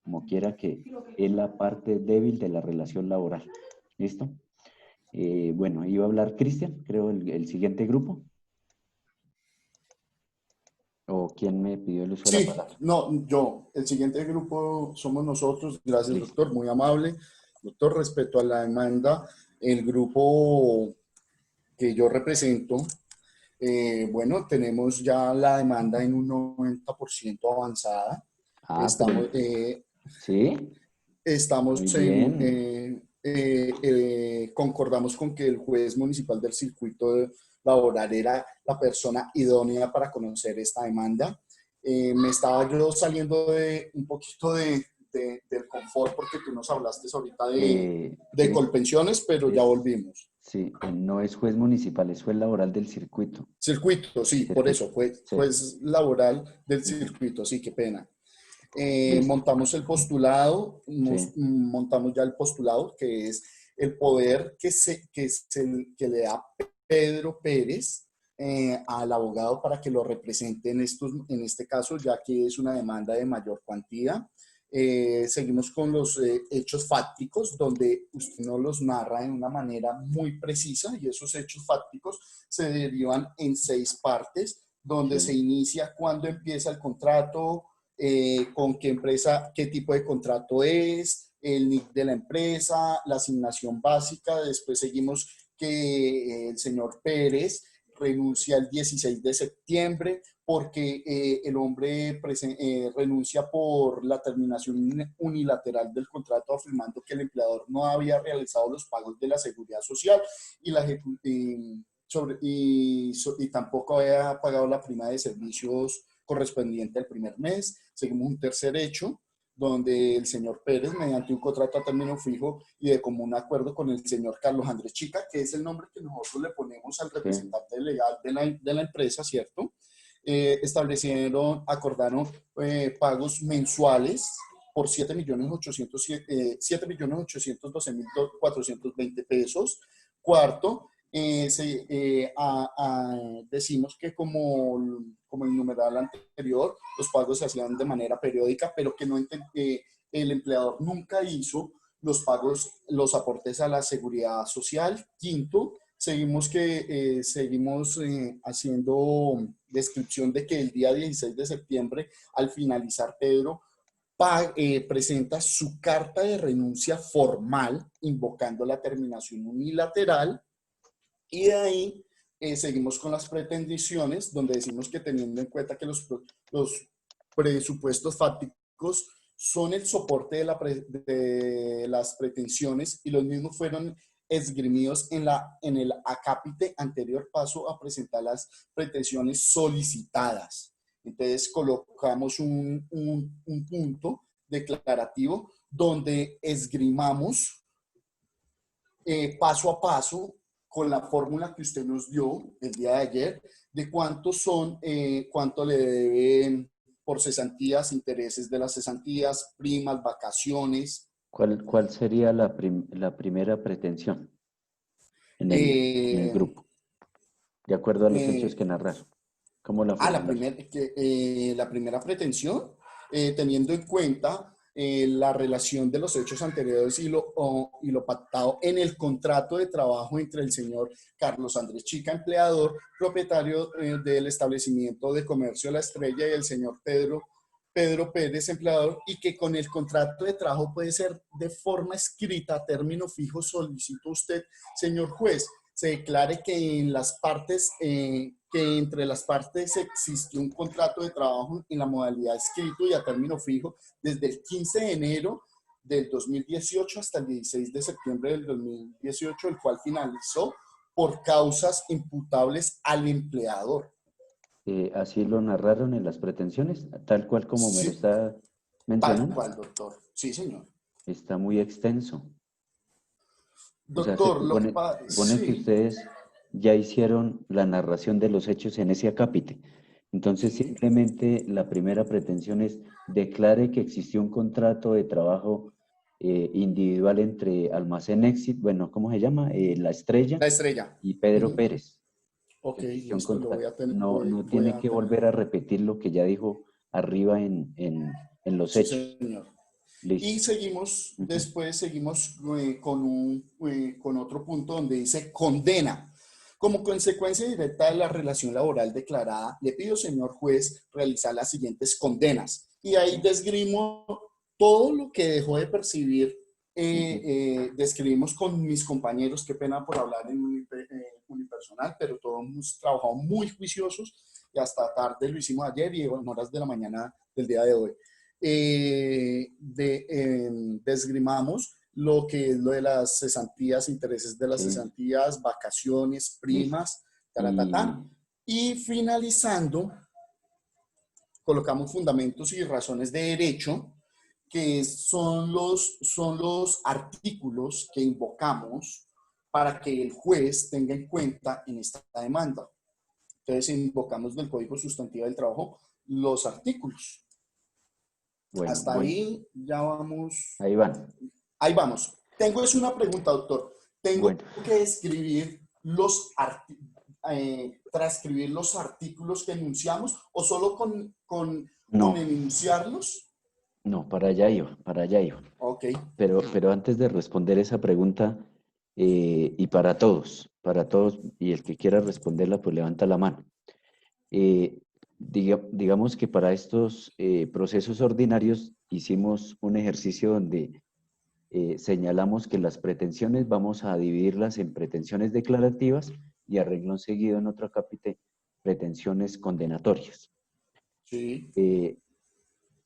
como quiera que es la parte débil de la relación laboral. ¿Listo? Bueno, iba a hablar Cristian, creo, el siguiente grupo. ¿O quién me pidió el uso de la palabra? No, yo. El siguiente grupo somos nosotros. Gracias, doctor. Muy amable. Doctor, respecto a la demanda, el grupo que yo represento, bueno, tenemos ya la demanda en un 90% avanzada. Estamos, ¿sí? Estamos Muy bien. concordamos con que el juez municipal del circuito laboral era la persona idónea para conocer esta demanda. Me estaba yo saliendo de un poquito de del confort, porque tú nos hablaste ahorita de Colpensiones, pero ya volvimos. Sí, no es juez municipal, es juez laboral del circuito. Circuito, sí, por eso, juez laboral del circuito, sí, qué pena. Montamos el postulado, montamos ya el postulado, que es el poder que le da Pedro Pérez al abogado para que lo represente en este caso, ya que es una demanda de mayor cuantía. Seguimos con los hechos fácticos, donde usted nos los narra de una manera muy precisa, y esos hechos fácticos se derivan en 6 partes, donde se inicia cuándo empieza el contrato, con qué empresa, qué tipo de contrato es, el NIC de la empresa, la asignación básica. Después seguimos que el señor Pérez renuncia el 16 de septiembre porque el hombre renuncia por la terminación unilateral del contrato, afirmando que el empleador no había realizado los pagos de la seguridad social y tampoco había pagado la prima de servicios correspondiente al primer mes. Seguimos un tercer hecho, donde el señor Pérez, mediante un contrato a término fijo y de común acuerdo con el señor Carlos Andrés Chica, que es el nombre que nosotros le ponemos al representante legal de la empresa, ¿cierto? Acordaron pagos mensuales por 7.812.420 pesos. Cuarto, decimos que como el numeral anterior, los pagos se hacían de manera periódica, pero que el empleador nunca hizo los pagos, los aportes a la seguridad social. Quinto, seguimos haciendo descripción de que el día 16 de septiembre, al finalizar, Pedro presenta su carta de renuncia formal, invocando la terminación unilateral. Y de ahí seguimos con las pretendiciones, donde decimos que teniendo en cuenta que los presupuestos fácticos son el soporte de las pretensiones, y los mismos fueron esgrimidos en el acápite anterior, paso a presentar las pretensiones solicitadas. Entonces colocamos un punto declarativo donde esgrimamos paso a paso, con la fórmula que usted nos dio el día de ayer, de cuánto le deben por cesantías, intereses de las cesantías, primas, vacaciones. ¿Cuál sería la primera pretensión en el grupo? De acuerdo a los hechos que narraron. ¿Cómo la primera pretensión, teniendo en cuenta la relación de los hechos anteriores y lo pactado en el contrato de trabajo entre el señor Carlos Andrés Chica, empleador, propietario del establecimiento de comercio La Estrella, y el señor Pedro Pérez, empleador, y que con el contrato de trabajo puede ser de forma escrita a término fijo. Solicito usted, señor juez, se declare que entre las partes existió un contrato de trabajo en la modalidad escrito y a término fijo desde el 15 de enero del 2018 hasta el 16 de septiembre del 2018, el cual finalizó por causas imputables al empleador. ¿Así lo narraron en las pretensiones? Tal cual como me lo está mencionando. Tal cual, doctor. Sí, señor. Está muy extenso. Doctor, supone que ustedes ya hicieron la narración de los hechos en ese acápite. Entonces, simplemente la primera pretensión es: declare que existió un contrato de trabajo individual entre Almacén Éxito, bueno, ¿cómo se llama? La Estrella. La Estrella. Y Pedro Pérez. Ok, listo, lo voy a tener. No tiene que volver a repetir lo que ya dijo arriba en los hechos. Sí, señor. Listo. Y después seguimos con otro punto donde dice: condena. Como consecuencia directa de la relación laboral declarada, le pido, señor juez, realizar las siguientes condenas. Y ahí describimos todo lo que dejó de percibir. Describimos con mis compañeros, qué pena por hablar en unipersonal, pero todos hemos trabajado muy juiciosos y hasta tarde lo hicimos ayer y en horas de la mañana del día de hoy. Desgrimamos lo que es lo de las cesantías, intereses de las cesantías, vacaciones, primas, y finalizando colocamos fundamentos y razones de derecho que son los artículos que invocamos para que el juez tenga en cuenta en esta demanda. Entonces, invocamos del Código Sustantivo del Trabajo los artículos. Bueno, hasta ahí ya vamos. Ahí van. Ahí vamos. Tengo una pregunta, doctor. ¿Tengo que escribir transcribir los artículos que enunciamos o solo con enunciarlos? No, para allá iba. Ok. Pero antes de responder esa pregunta, y para todos, y el que quiera responderla, pues levanta la mano. Digamos que para estos procesos ordinarios hicimos un ejercicio donde señalamos que las pretensiones vamos a dividirlas en pretensiones declarativas y a renglón seguido en otro capítulo, pretensiones condenatorias. Sí.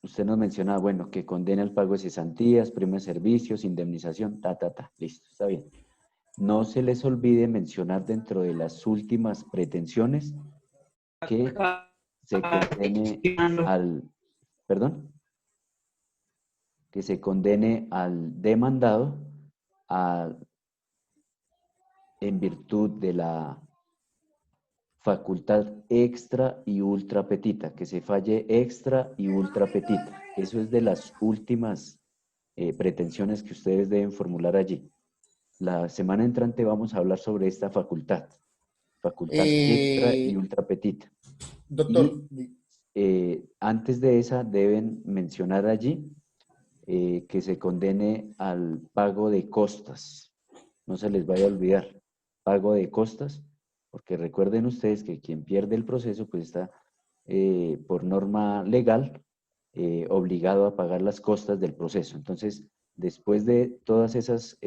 Usted nos mencionaba, bueno, que condena el pago de cesantías, primas de servicios, indemnización, listo, está bien. No se les olvide mencionar dentro de las últimas pretensiones que se condene que se condene al demandado en virtud de la facultad extra y ultra petita, que se falle extra y ultra petita. Eso es de las últimas pretensiones que ustedes deben formular allí. La semana entrante vamos a hablar sobre esta facultad extra y ultra petita. Doctor. Y, antes de esa deben mencionar allí que se condene al pago de costas. No se les vaya a olvidar, pago de costas, porque recuerden ustedes que quien pierde el proceso pues está por norma legal obligado a pagar las costas del proceso. Entonces, después de todas esas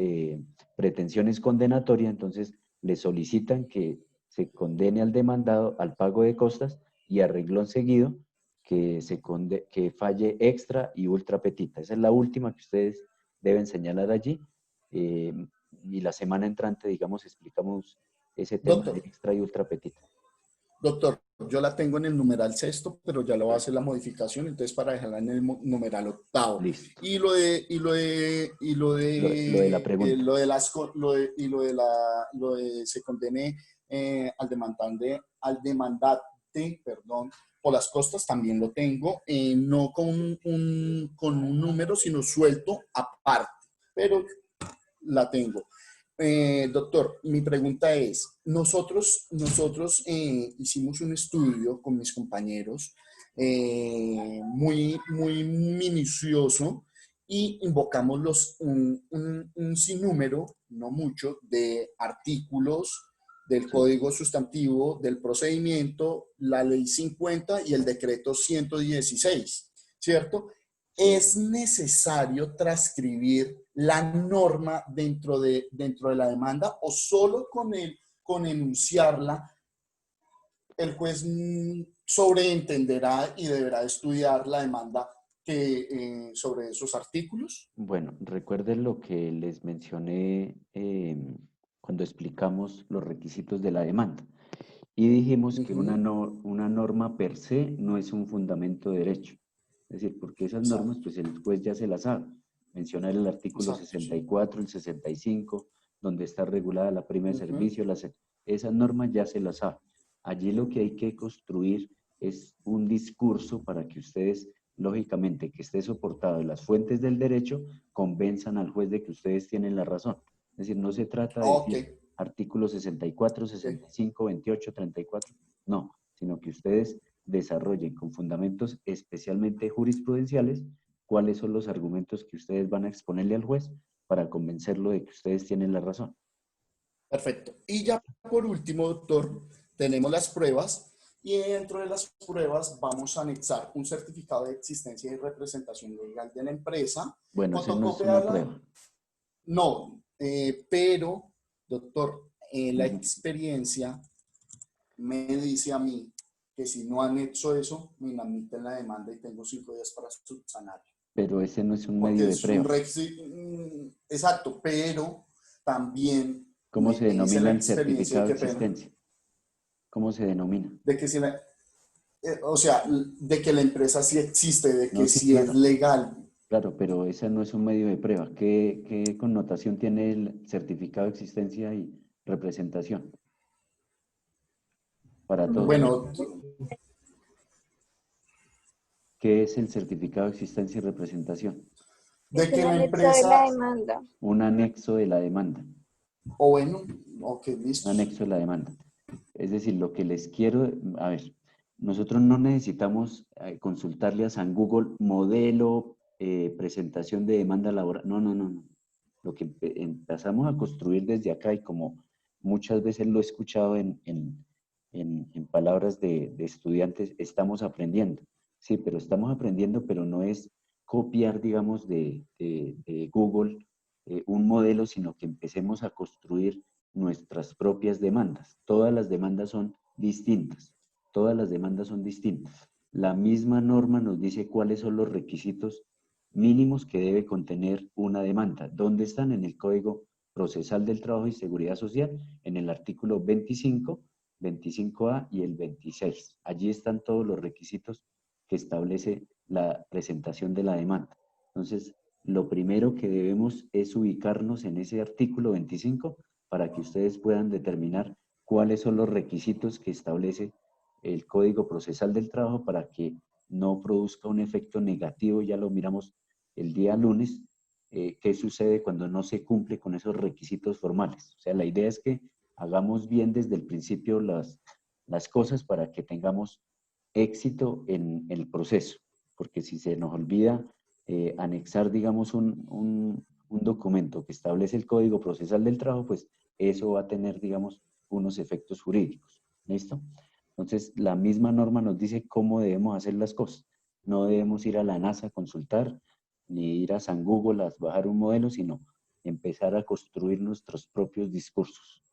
pretensiones condenatorias, entonces le solicitan que se condene al demandado al pago de costas y a renglón seguido que falle extra y ultra petita. Esa es la última que ustedes deben señalar allí. Y la semana entrante, digamos, explicamos ese tema de extra y ultra petita. Doctor, yo la tengo en el numeral 6, pero ya lo voy a hacer la modificación, entonces para dejarla en el numeral 8. Listo. Y lo de la pregunta. Se condene al demandante, perdón, por las costas, también lo tengo, no con un número, sino suelto aparte, pero la tengo. Doctor, mi pregunta es, nosotros hicimos un estudio con mis compañeros muy minucioso y invocamos un sinnúmero, no mucho, de artículos del Código Sustantivo, del procedimiento, la Ley 50 y el Decreto 116, ¿cierto? ¿Es necesario transcribir la norma dentro de la demanda o solo con enunciarla el juez sobreentenderá y deberá estudiar la demanda sobre esos artículos? Bueno, recuerden lo que les mencioné cuando explicamos los requisitos de la demanda. Y dijimos que una norma per se no es un fundamento de derecho. Es decir, porque esas normas, pues el juez ya se las sabe. Mencionar el artículo 64, el 65, donde está regulada la prima de servicio, esas normas ya se las sabe. Allí lo que hay que construir es un discurso para que ustedes, lógicamente, que esté soportado en las fuentes del derecho, convenzan al juez de que ustedes tienen la razón. Es decir, no se trata de decir artículos 64, 65, 28, 34, no, sino que ustedes desarrollen con fundamentos especialmente jurisprudenciales cuáles son los argumentos que ustedes van a exponerle al juez para convencerlo de que ustedes tienen la razón. Perfecto. Y ya por último, doctor, tenemos las pruebas y dentro de las pruebas vamos a anexar un certificado de existencia y representación legal de la empresa. Bueno, eso no es una prueba. No, pero, doctor, la experiencia me dice a mí que si no anexo eso, me inadmiten la demanda y tengo 5 días para subsanar. Pero ese no es un medio de prueba. Exacto, pero también... ¿Cómo se denomina el certificado de existencia? ¿Cómo se denomina? De que si o sea, de que la empresa sí existe, de que sí es legal. Claro, pero ese no es un medio de prueba. ¿Qué connotación tiene el certificado de existencia y representación para todos? Bueno, ¿Qué es el certificado de existencia y representación? de que Un la anexo de empresa, la demanda. Un anexo de la demanda. o bueno, ok, listo. Un anexo de la demanda. Es decir, lo que les quiero, a ver, nosotros no necesitamos consultarle a San Google modelo, presentación de demanda laboral. No, no, no, no. Lo que empezamos a construir desde acá, y como muchas veces lo he escuchado en palabras de estudiantes, estamos aprendiendo. Sí, pero estamos aprendiendo, pero no es copiar, digamos, de Google un modelo, sino que empecemos a construir nuestras propias demandas. Todas las demandas son distintas. Todas las demandas son distintas. La misma norma nos dice cuáles son los requisitos mínimos que debe contener una demanda. ¿Dónde están? En el Código Procesal del Trabajo y Seguridad Social, en el artículo 25, 25A y el 26. Allí están todos los requisitos que establece la presentación de la demanda. Entonces, lo primero que debemos es ubicarnos en ese artículo 25 para que ustedes puedan determinar cuáles son los requisitos que establece el Código Procesal del Trabajo para que no produzca un efecto negativo. Ya lo miramos el día lunes, qué sucede cuando no se cumple con esos requisitos formales. O sea, la idea es que hagamos bien desde el principio las cosas para que tengamos éxito en el proceso, porque si se nos olvida anexar, digamos, un documento que establece el Código Procesal del Trabajo, pues eso va a tener, digamos, unos efectos jurídicos. ¿Listo? Entonces, la misma norma nos dice cómo debemos hacer las cosas. No debemos ir a la NASA a consultar, ni ir a San Google a bajar un modelo, sino empezar a construir nuestros propios discursos.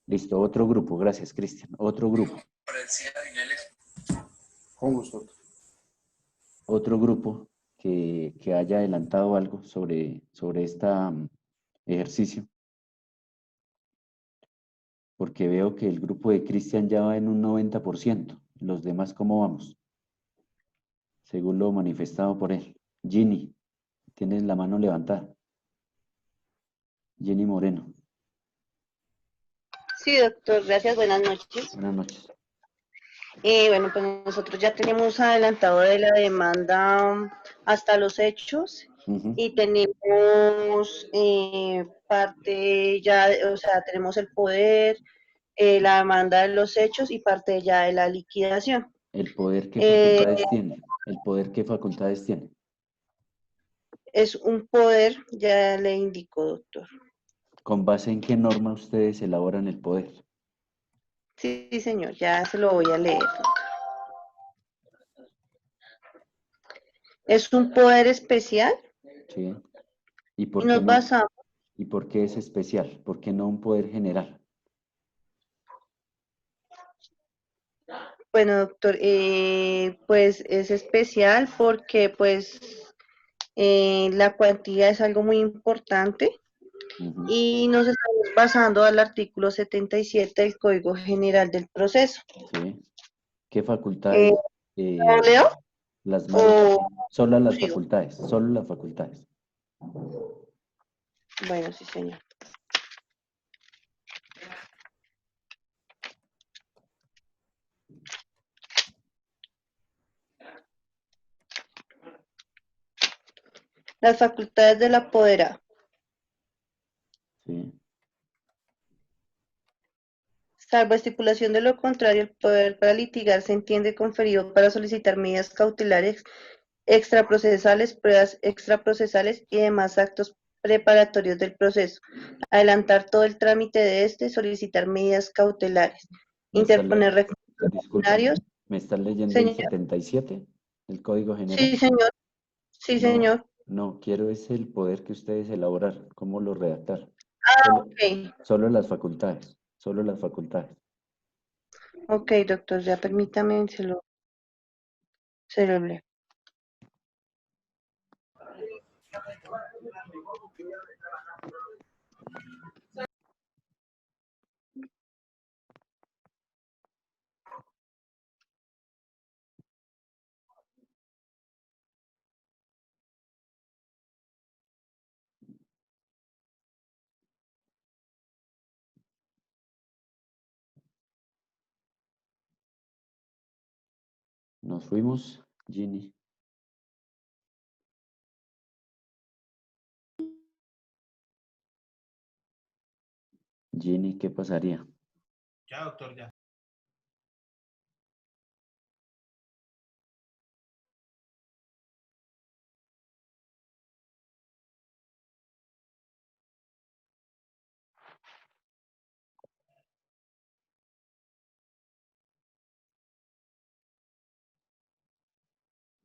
Listo, otro grupo. Gracias, Cristian. Otro grupo. Con gusto. Otro grupo que haya adelantado algo sobre este ejercicio. Porque veo que el grupo de Cristian ya va en un 90%. Los demás, ¿cómo vamos? Según lo manifestado por él. Ginny, tienes la mano levantada. Jenny Moreno. Sí, doctor, gracias, buenas noches. Buenas noches. Bueno, pues nosotros ya tenemos adelantado de la demanda hasta los hechos y tenemos parte ya, o sea, tenemos el poder, la demanda de los hechos y parte ya de la liquidación. ¿El poder qué facultades tiene? ¿El poder qué facultades tiene? Es un poder, ya le indico, doctor. ¿Con base en qué norma ustedes elaboran el poder? Sí, sí, señor, ya se lo voy a leer. Es un poder especial. Sí. ¿Y por Y nos qué no? basamos. ¿Y por qué es especial? ¿Por qué no un poder general? Bueno, doctor, pues es especial porque pues la cuantía es algo muy importante y nos estamos basando al artículo 77 del Código General del Proceso. Sí. ¿Qué facultades? ¿Lo leo? Las más, solo las facultades, solo las facultades. Bueno, sí, señor. Las facultades del apoderado. Sí. Salvo estipulación de lo contrario, el poder para litigar se entiende conferido para solicitar medidas cautelares, extraprocesales, pruebas extraprocesales y demás actos preparatorios del proceso. Adelantar todo el trámite de este, solicitar medidas cautelares, interponer recursos ordinarios. ¿Me estás leyendo Señor. el 77 del Código General? Sí, señor. Sí, señor. No, quiero es el poder que ustedes elaborar, cómo lo redactar. Ok. Solo las facultades, solo las facultades. Ok, doctor, ya permítame, se lo leo. Nos fuimos, Ginny. Ginny, ¿qué pasaría? Ya, doctor, ya.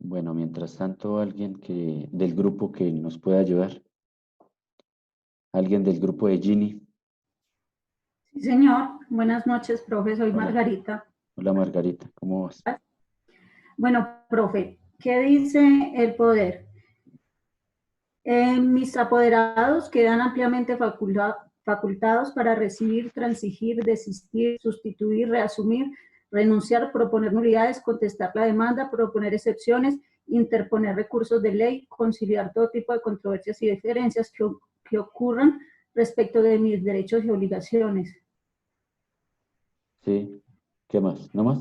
Bueno, mientras tanto, alguien del grupo que nos pueda ayudar. Alguien del grupo de Ginny. Sí, señor. Buenas noches, profe. Soy Hola. Margarita. Hola, Margarita. ¿Cómo vas? Bueno, profe, ¿qué dice el poder? Mis apoderados quedan ampliamente facultados para recibir, transigir, desistir, sustituir, reasumir, renunciar, proponer nulidades, contestar la demanda, proponer excepciones, interponer recursos de ley, conciliar todo tipo de controversias y diferencias que ocurran respecto de mis derechos y obligaciones. Sí. ¿Qué más? ¿No más?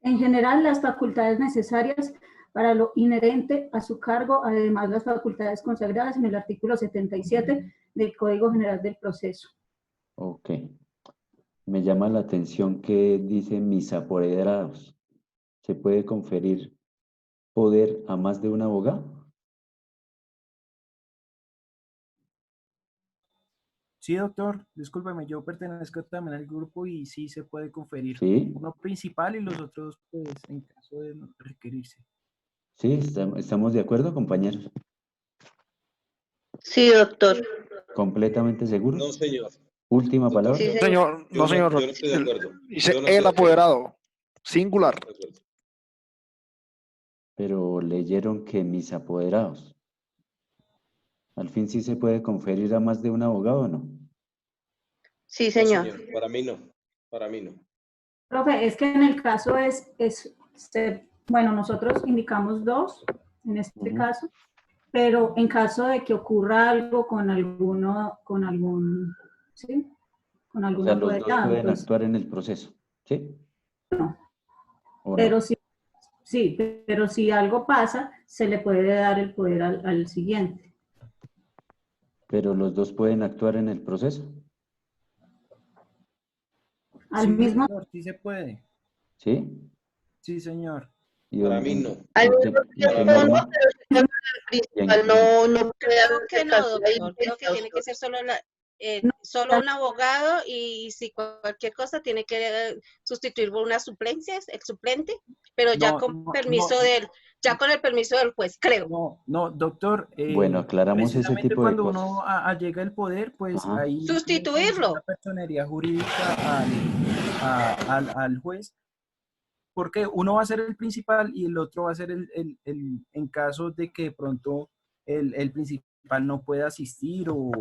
En general, las facultades necesarias para lo inherente a su cargo, además las facultades consagradas en el artículo 77 del Código General del Proceso. Ok. Me llama la atención que dice mis apoderados. ¿Se puede conferir poder a más de un abogado? Sí, doctor, discúlpeme, yo pertenezco también al grupo y sí se puede conferir ¿Sí? uno principal y los otros, pues, en caso de requerirse. Sí, estamos de acuerdo, compañeros. Sí, doctor. ¿Completamente seguros? No, señor. Última Doctor, palabra. Sí, Señor, no, señor. Yo no estoy de acuerdo. Dice Yo no el estoy de acuerdo. apoderado. Singular. De acuerdo. Pero leyeron que mis apoderados. ¿Al fin sí se puede conferir a más de un abogado o no? Sí, No, señor. señor. Para mí no. Para mí no. Profe, es que en el caso bueno, nosotros indicamos 2 en este caso, pero en caso de que ocurra algo con ¿sí? Con O algún sea, los dos apoderado, pueden pues, actuar en el proceso, ¿sí? ¿O pero no? sí, pero si algo pasa, se le puede dar el poder al siguiente. Pero los dos pueden actuar en el proceso, Al Sí, mismo doctor, sí se puede. ¿sí? Sí, señor. ¿Y Para mí no. en qué norma? Principal no crea Creo que no, doctor. Creo que tiene que ser solo un abogado y si cualquier cosa tiene que sustituir por unas suplencias, el suplente, pero ya con permiso ya con el permiso del juez, creo. No, doctor. Bueno, aclaramos ese Precisamente tipo de cuando cosas. uno llega el poder, pues Ajá. ahí Sustituirlo. la personería jurídica al juez, porque uno va a ser el principal y el otro va a ser en caso de que de pronto el principal no pueda asistir o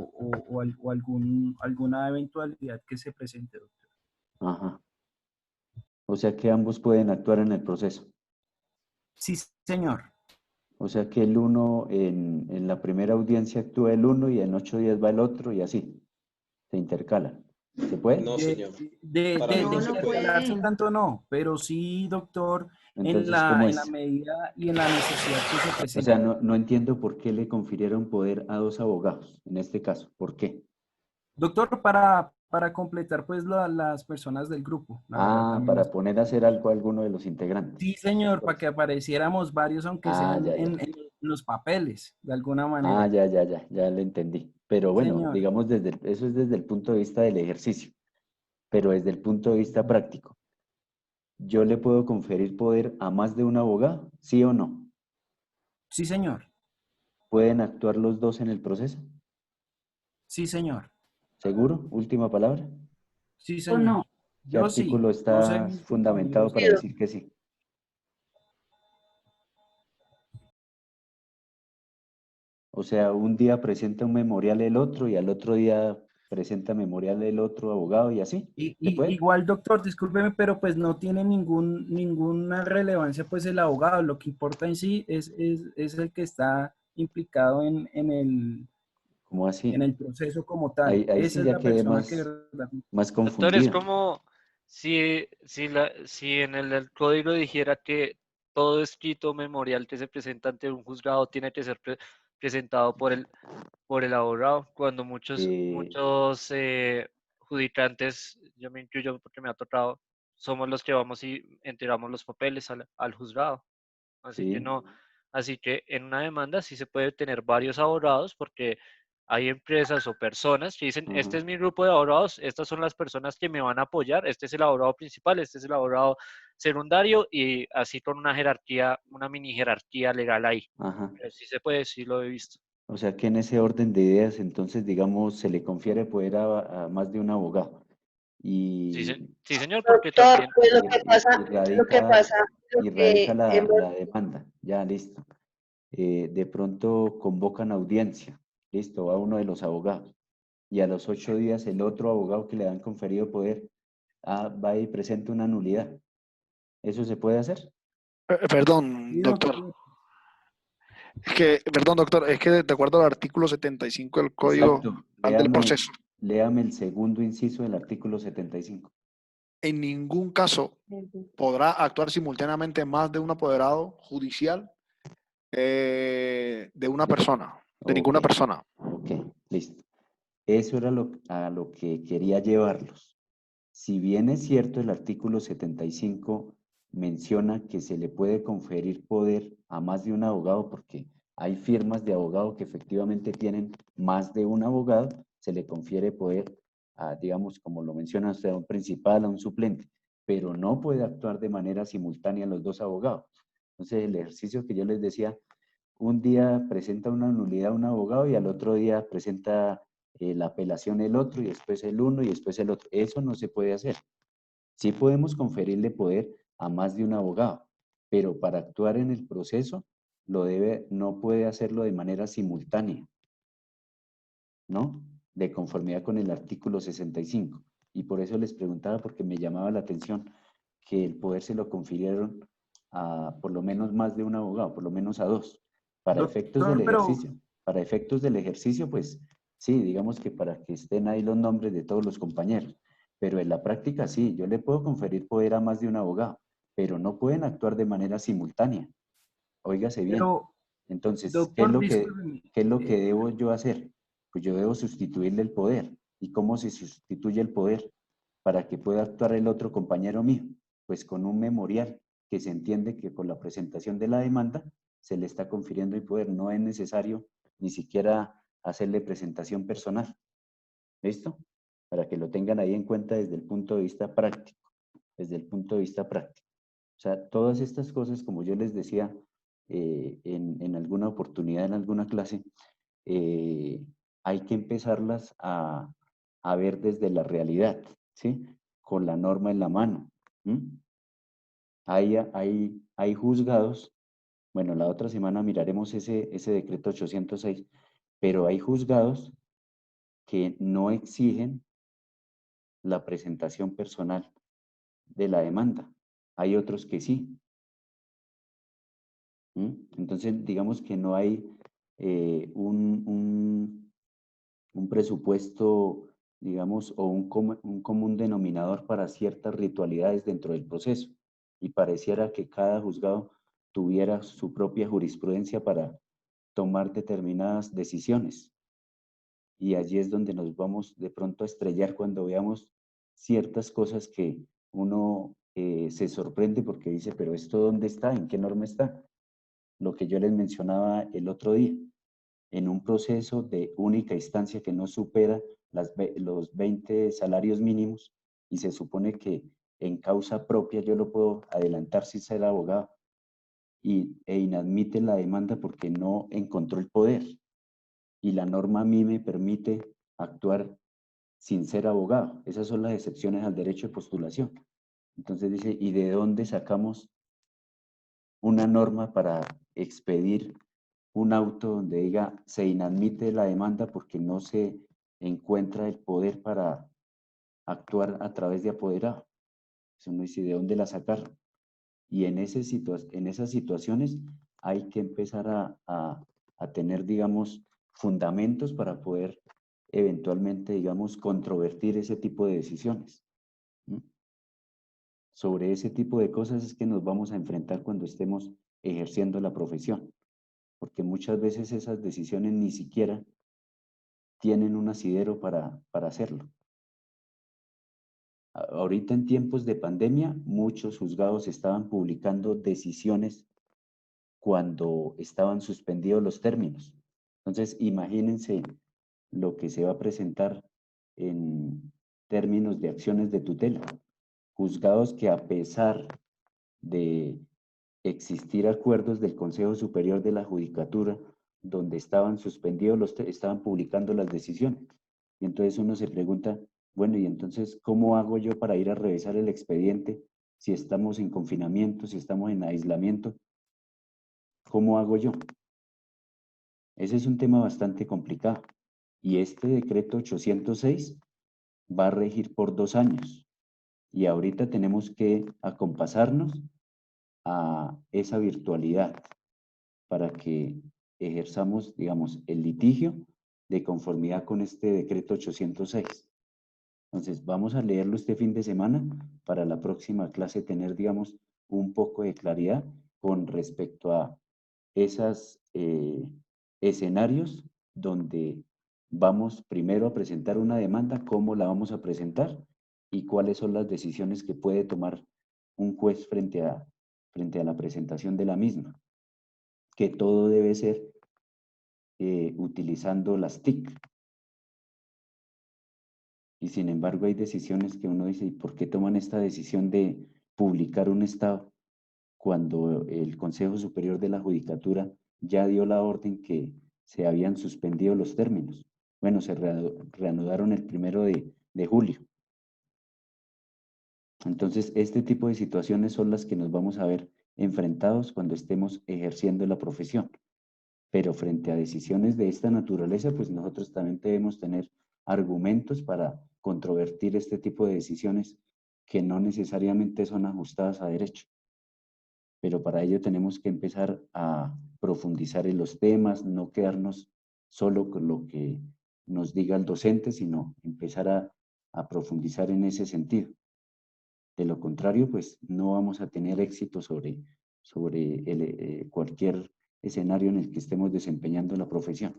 alguna eventualidad que se presente, doctor. Ajá. O sea que ambos pueden actuar en el proceso. Sí, señor. O sea que el uno en la primera audiencia actúa el uno y en 8 días va el otro y así. Se intercalan. ¿Se puede? No, señor. De intercalarse tanto no, pero sí, doctor, Entonces, ¿cómo en la es? medida y en la necesidad que se presenta. O sea, no entiendo por qué le confirieron poder a 2 abogados en este caso. ¿Por qué? Doctor, para completar pues las personas del grupo. Para poner a hacer algo a alguno de los integrantes. Sí, señor, para que apareciéramos varios, aunque sean ya. en los papeles, de alguna manera. Ya le entendí. Pero bueno, Señor. digamos, eso es desde el punto de vista del ejercicio, pero desde el punto de vista práctico. ¿Yo le puedo conferir poder a más de un abogado? ¿Sí o no? Sí, señor. ¿Pueden actuar los dos en el proceso? Sí, señor. ¿Seguro? ¿Última palabra? Sí, señor. No. ¿Qué artículo está fundamentado para decir que sí? O sea, un día presenta un memorial el otro y al otro día presenta memorial el otro abogado y así. Igual, doctor, discúlpeme, pero pues no tiene ninguna relevancia pues el abogado. Lo que importa en sí es el que está implicado en el... ¿Cómo así? En el proceso como tal. Ahí Esa sí es ya la quedé persona más confundido. Doctor, es como si en el código dijera que todo escrito memorial que se presenta ante un juzgado tiene que ser presentado por el abogado. Cuando muchos judicantes, yo me incluyo porque me ha tocado, somos los que vamos y entregamos los papeles al juzgado. Así que Sí. no, así que en una demanda sí se puede tener varios abogados porque hay empresas o personas que dicen, este es mi grupo de abogados, estas son las personas que me van a apoyar, este es el abogado principal, este es el abogado secundario y así con una jerarquía, una mini jerarquía legal ahí. Ajá. Sí se puede, sí lo he visto. O sea que en ese orden de ideas, entonces, digamos, se le confiere poder a más de un abogado. Y Sí, señor, porque Doctor, también... pues lo que pasa, y radica la demanda. Ya, listo. De pronto convocan audiencia. Listo, va uno de los abogados. Y a los 8 días el otro abogado que le han conferido poder va y presenta una nulidad. ¿Eso se puede hacer? Perdón, doctor. Perdón, doctor, es que de acuerdo al artículo 75 del Código Penal del Proceso, Léame el segundo inciso del artículo 75. en ningún caso podrá actuar simultáneamente más de un apoderado judicial de una persona, de ninguna persona. Ok, listo. Eso era a lo que quería llevarlos. Si bien es cierto, el artículo 75 menciona que se le puede conferir poder a más de un abogado, porque hay firmas de abogado que efectivamente tienen más de un abogado, se le confiere poder a, digamos, como lo menciona usted, a un principal, a un suplente, pero no puede actuar de manera simultánea los dos abogados. Entonces, el ejercicio que yo les decía, un día presenta una nulidad un abogado y al otro día presenta la apelación el otro y después el uno y después el otro. Eso no se puede hacer. Sí podemos conferirle poder a más de un abogado, pero para actuar en el proceso no puede hacerlo de manera simultánea, ¿no? De conformidad con el artículo 65. Y por eso les preguntaba, porque me llamaba la atención que el poder se lo confirieron a por lo menos más de un abogado, por lo menos a dos, para efectos del ejercicio. Para efectos del ejercicio, pues sí, digamos que para que estén ahí los nombres de todos los compañeros. Pero en la práctica sí, yo le puedo conferir poder a más de un abogado, pero no pueden actuar de manera simultánea. Óigase bien. Entonces, Doctor, ¿qué es lo que debo yo hacer? Pues yo debo sustituirle el poder. ¿Y cómo se sustituye el poder para que pueda actuar el otro compañero mío? Pues con un memorial que se entiende que con la presentación de la demanda se le está confiriendo el poder. No es necesario ni siquiera hacerle presentación personal. ¿Listo? Para que lo tengan ahí en cuenta desde el punto de vista práctico. Desde el punto de vista práctico. O sea, todas estas cosas, como yo les decía en alguna oportunidad, en alguna clase, hay que empezarlas a ver desde la realidad, ¿sí? Con la norma en la mano. Hay juzgados, bueno, la otra semana miraremos ese decreto 806, pero hay juzgados que no exigen la presentación personal de la demanda. Hay otros que sí. Entonces, digamos que no hay un presupuesto, digamos, o un común denominador para ciertas ritualidades dentro del proceso. Y pareciera que cada juzgado tuviera su propia jurisprudencia para tomar determinadas decisiones. Y allí es donde nos vamos de pronto a estrellar cuando veamos ciertas cosas que uno se sorprende porque dice, pero ¿esto dónde está? ¿En qué norma está? Lo que yo les mencionaba el otro día, en un proceso de única instancia que no supera los 20 salarios mínimos y se supone que en causa propia yo lo puedo adelantar sin ser abogado e inadmite la demanda porque no encontró el poder y la norma a mí me permite actuar sin ser abogado. Esas son las excepciones al derecho de postulación. Entonces dice, ¿y de dónde sacamos una norma para expedir un auto donde diga se inadmite la demanda porque no se encuentra el poder para actuar a través de apoderado? Eso no dice de dónde la sacaron. Y en esas situaciones hay que empezar a tener, digamos, fundamentos para poder eventualmente, digamos, controvertir ese tipo de decisiones. sobre ese tipo de cosas es que nos vamos a enfrentar cuando estemos ejerciendo la profesión, porque muchas veces esas decisiones ni siquiera tienen un asidero para hacerlo. Ahorita en tiempos de pandemia, muchos juzgados estaban publicando decisiones cuando estaban suspendidos los términos. Entonces, imagínense lo que se va a presentar en términos de acciones de tutela. Juzgados que, a pesar de existir acuerdos del Consejo Superior de la Judicatura donde estaban suspendidos estaban publicando las decisiones. Y entonces uno se pregunta, bueno, y entonces, ¿cómo hago yo para ir a revisar el expediente si estamos en confinamiento, si estamos en aislamiento? ¿Cómo hago yo? Ese es un tema bastante complicado. Y este decreto 806 va a regir por 2 años. Y ahorita tenemos que acompasarnos a esa virtualidad para que ejerzamos, digamos, el litigio de conformidad con este decreto 806. Entonces, vamos a leerlo este fin de semana para la próxima clase tener, digamos, un poco de claridad con respecto a esos escenarios donde vamos primero a presentar una demanda, cómo la vamos a presentar y cuáles son las decisiones que puede tomar un juez frente a la presentación de la misma. Que todo debe ser utilizando las TIC. Y sin embargo hay decisiones que uno dice, ¿y por qué toman esta decisión de publicar un estado cuando el Consejo Superior de la Judicatura ya dio la orden que se habían suspendido los términos? Bueno, se reanudaron el 1 de julio. Entonces, este tipo de situaciones son las que nos vamos a ver enfrentados cuando estemos ejerciendo la profesión. Pero frente a decisiones de esta naturaleza, pues nosotros también debemos tener argumentos para controvertir este tipo de decisiones que no necesariamente son ajustadas a derecho. Pero para ello tenemos que empezar a profundizar en los temas, no quedarnos solo con lo que nos diga el docente, sino empezar a profundizar en ese sentido. De lo contrario, pues no vamos a tener éxito sobre cualquier escenario en el que estemos desempeñando la profesión.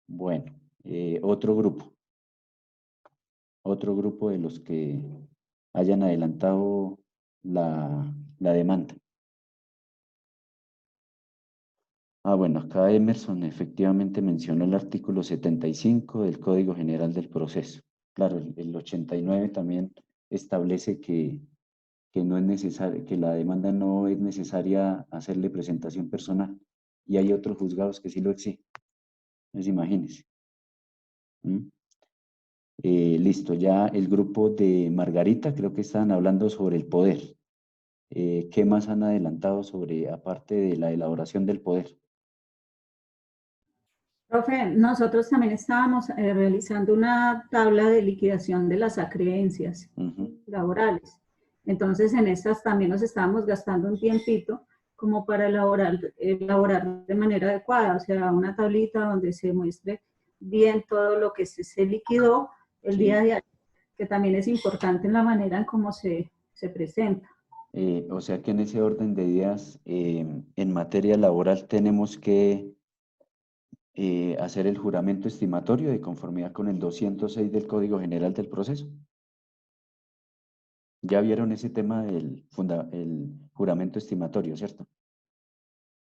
Bueno, otro grupo de los que hayan adelantado la demanda. Bueno, acá Emerson efectivamente mencionó el artículo 75 del Código General del Proceso. Claro, el 89 también establece que no es necesario, que la demanda no es necesaria hacerle presentación personal. Y hay otros juzgados que sí lo exigen. Entonces, imagínense. Listo, ya el grupo de Margarita, creo que estaban hablando sobre el poder. ¿Qué más han adelantado sobre, aparte de la elaboración del poder? Profe, nosotros también estábamos realizando una tabla de liquidación de las acreencias laborales. Entonces, en estas también nos estábamos gastando un tiempito como para elaborar de manera adecuada, o sea, una tablita donde se muestre bien todo lo que se liquidó el día de ayer, que también es importante en la manera en cómo se presenta. O sea que en ese orden de ideas, en materia laboral tenemos que hacer el juramento estimatorio de conformidad con el 206 del Código General del Proceso. Ya vieron ese tema del el juramento estimatorio, ¿cierto?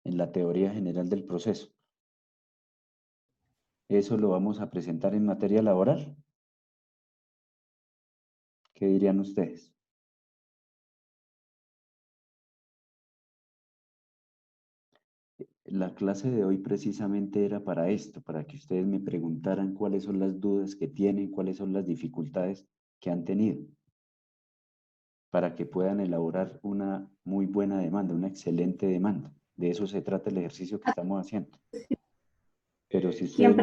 En la teoría general del proceso. ¿Eso lo vamos a presentar en materia laboral? ¿Qué dirían ustedes? La clase de hoy precisamente era para esto, para que ustedes me preguntaran cuáles son las dudas que tienen, cuáles son las dificultades que han tenido, para que puedan elaborar una muy buena demanda, una excelente demanda. De eso se trata el ejercicio que estamos haciendo. Pero si ustedes,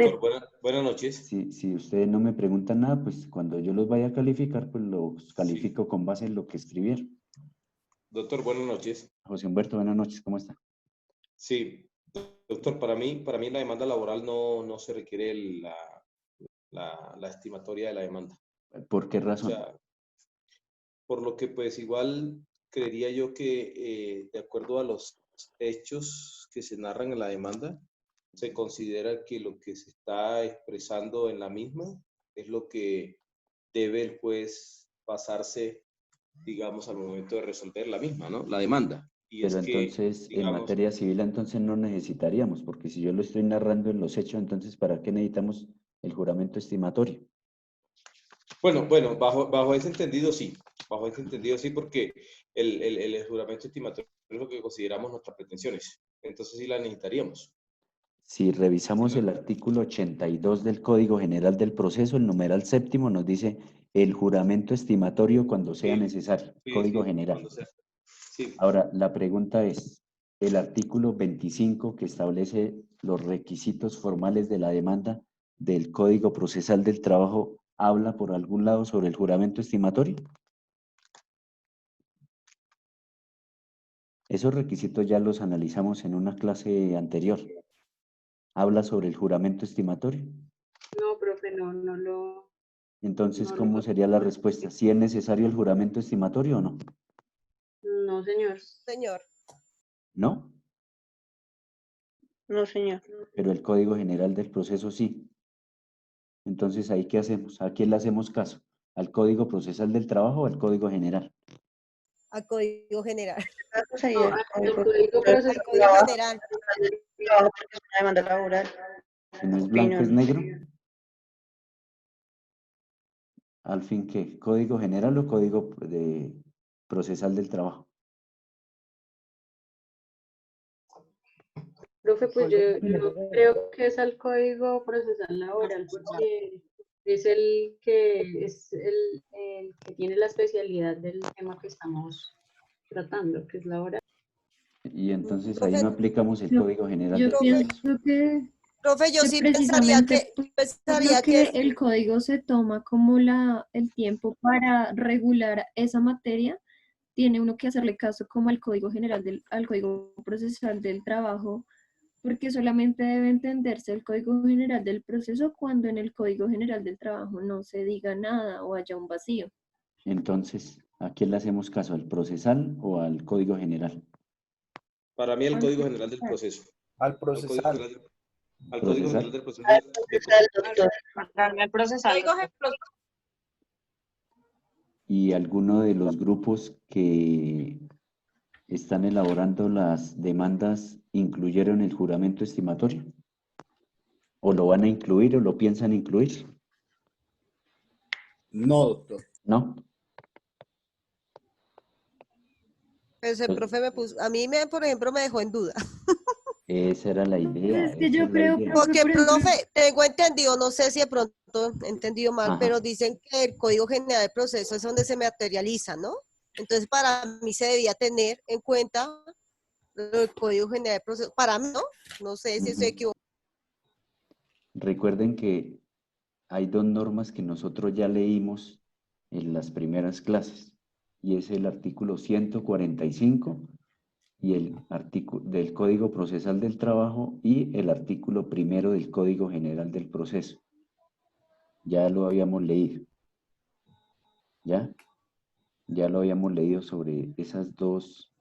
buenas noches. Si ustedes no me preguntan nada, pues cuando yo los vaya a calificar, pues los califico con base en lo que escribieron. Doctor, buenas noches. José Humberto, buenas noches, ¿cómo está? Sí, doctor, para mí en la demanda laboral no se requiere la estimatoria de la demanda. ¿Por qué razón? O sea, por lo que pues igual creería yo que de acuerdo a los hechos que se narran en la demanda, se considera que lo que se está expresando en la misma es lo que debe el juez basarse, digamos, al momento de resolver la misma, ¿no? La demanda. Y Pero es que, entonces, en digamos, materia civil, entonces no necesitaríamos, porque si yo lo estoy narrando en los hechos, entonces, ¿para qué necesitamos el juramento estimatorio? bueno, bajo ese entendido sí. Bajo ese entendido sí, porque el juramento estimatorio es lo que consideramos nuestras pretensiones. Entonces sí la necesitaríamos. Si revisamos el artículo 82 del Código General del Proceso, el numeral séptimo nos dice el juramento estimatorio cuando sea necesario, Código General. Cuando sea. Sí. Ahora, la pregunta es, el artículo 25 que establece los requisitos formales de la demanda del Código Procesal del Trabajo, ¿habla por algún lado sobre el juramento estimatorio? Esos requisitos ya los analizamos en una clase anterior. ¿Habla sobre el juramento estimatorio? No, profe, no lo... Entonces, no ¿cómo lo- sería la respuesta? ¿Sí es necesario el juramento estimatorio o no? No, señor. Señor. ¿No? No, señor. Pero el Código General del Proceso sí. Entonces, ¿ahí qué hacemos? ¿A quién le hacemos caso? ¿Al Código Procesal del Trabajo o al Código General? Al Código General. Sería el el Código Código Procesal Al Código General. Trabajo, porque es una demanda laboral. ¿Que no es blanco, es Opinión. negro? ¿Al fin qué? ¿Código General o Código Procesal del Trabajo? Profe, pues yo creo que es al Código Procesal Laboral porque es el que tiene la especialidad del tema que estamos tratando, que es laboral. Y entonces ahí no aplicamos el Código General Yo del pienso que, Profe, yo que sí precisamente pensaría porque que el código se toma como el tiempo para regular esa materia, tiene uno que hacerle caso como al Código General al Código Procesal del Trabajo, porque solamente debe entenderse el Código General del Proceso cuando en el Código General del Trabajo no se diga nada o haya un vacío. Entonces, ¿a quién le hacemos caso? ¿Al procesal o al Código General? Para mí el Código General del Proceso. Al procesal. Al Código General del Proceso. Al procesal. ¿Y alguno de los grupos que están elaborando las demandas incluyeron el juramento estimatorio? ¿O lo van a incluir o lo piensan incluir? No, doctor. ¿No? pues el profe me puso, a mí por ejemplo, me dejó en duda. Esa era la idea. Es que yo creo, Porque, por ejemplo, profe, tengo entendido, no sé si de pronto he entendido mal, Ajá. pero dicen que el Código General de Proceso es donde se materializa, ¿no? Entonces, para mí se debía tener en cuenta el Código General de Proceso. Para mí, ¿no? No sé si estoy equivocado. Recuerden que hay dos normas que nosotros ya leímos en las primeras clases, y es el artículo 145 y el artículo del Código Procesal del Trabajo y el artículo 1 del Código General del Proceso. Ya lo habíamos leído. ¿Ya? Ya lo habíamos leído sobre esas dos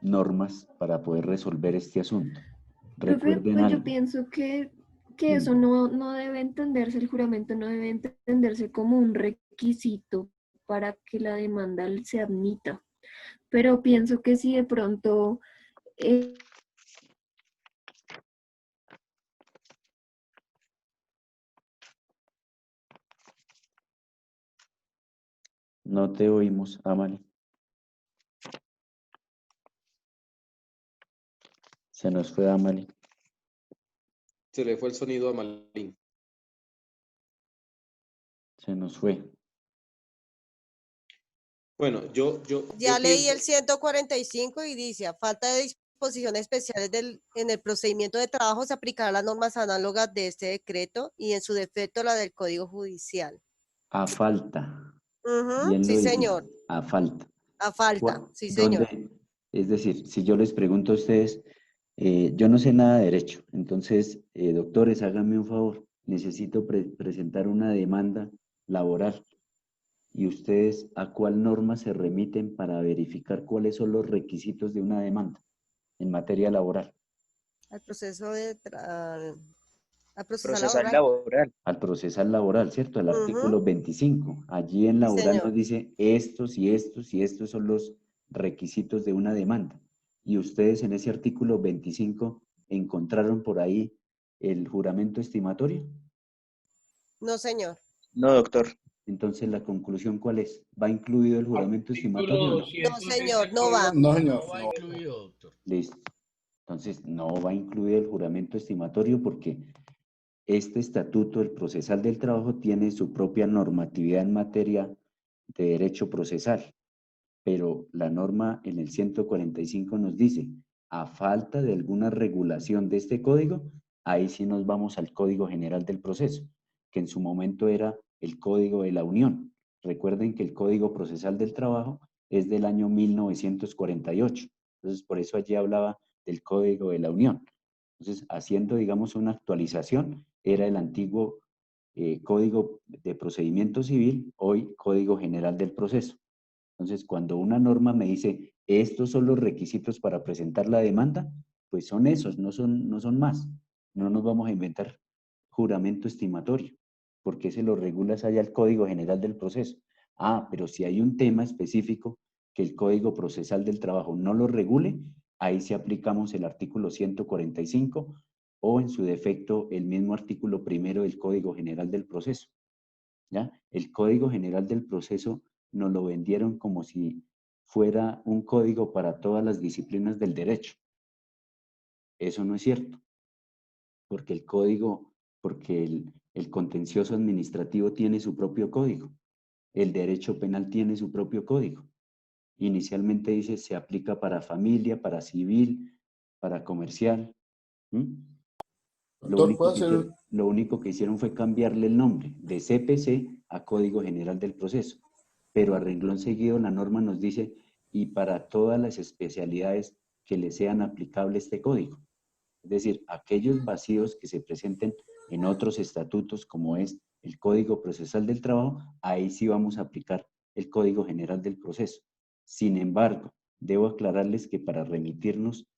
normas para poder resolver este asunto. profe, Recuerden pues yo algo. pienso que eso no debe entenderse, el juramento no debe entenderse como un requisito para que la demanda se admita. Pero pienso que si de pronto No te oímos, Amali. Se nos fue Amali. Se le fue el sonido a Malín. Se nos fue. Bueno, yo Ya leí pienso- el 145 y dice, a falta de disposiciones especiales en el procedimiento de trabajo se aplicarán las normas análogas de este decreto y en su defecto la del Código Judicial. A falta. Ujú, Bien lo sí, dice, señor. a falta. A falta, sí, señor. Es decir, si yo les pregunto a ustedes, yo no sé nada de derecho, entonces, doctores, háganme un favor, necesito presentar una demanda laboral ¿Y ustedes a cuál norma se remiten para verificar cuáles son los requisitos de una demanda en materia laboral? Al proceso de al procesal Procesal laboral. laboral. Al procesal laboral, ¿cierto? El Ujú. artículo 25. Allí en Sí, laboral señor. nos dice estos y estos y estos son los requisitos de una demanda. Y ustedes en ese artículo 25 encontraron por ahí el juramento estimatorio. No, señor. No, doctor. Entonces, ¿la conclusión cuál es? ¿Va incluido el juramento estimatorio o no? No, señor, no va. No, señor. No va incluido, doctor. Listo. Entonces, no va incluido el juramento estimatorio porque este estatuto, el procesal del trabajo, tiene su propia normatividad en materia de derecho procesal. Pero la norma en el 145 nos dice, a falta de alguna regulación de este código, ahí sí nos vamos al Código General del Proceso, que en su momento era el Código de la Unión. Recuerden que el Código Procesal del Trabajo es del año 1948. Entonces, por eso allí hablaba del Código de la Unión. Entonces, haciendo, digamos, una actualización, era el antiguo Código de Procedimiento Civil, hoy Código General del Proceso. Entonces, cuando una norma me dice, estos son los requisitos para presentar la demanda, pues son esos, no son más. No nos vamos a inventar juramento estimatorio, porque se lo regula allá el Código General del Proceso. Ah, pero si hay un tema específico que el Código Procesal del Trabajo no lo regule, ahí sí aplicamos el artículo 145 o en su defecto el mismo artículo primero del Código General del Proceso. ¿Ya? El Código General del Proceso nos lo vendieron como si fuera un código para todas las disciplinas del derecho. Eso no es cierto, porque el código, porque el contencioso administrativo tiene su propio código, el derecho penal tiene su propio código. Inicialmente dice se aplica para familia, para civil, para comercial. Lo único que hicieron fue cambiarle el nombre de CPC a Código General del Proceso. Pero a renglón seguido la norma nos dice y para todas las especialidades que le sean aplicable este código. Es decir, aquellos vacíos que se presenten en otros estatutos como es el Código Procesal del Trabajo, ahí sí vamos a aplicar el Código General del Proceso. Sin embargo, debo aclararles que para remitirnos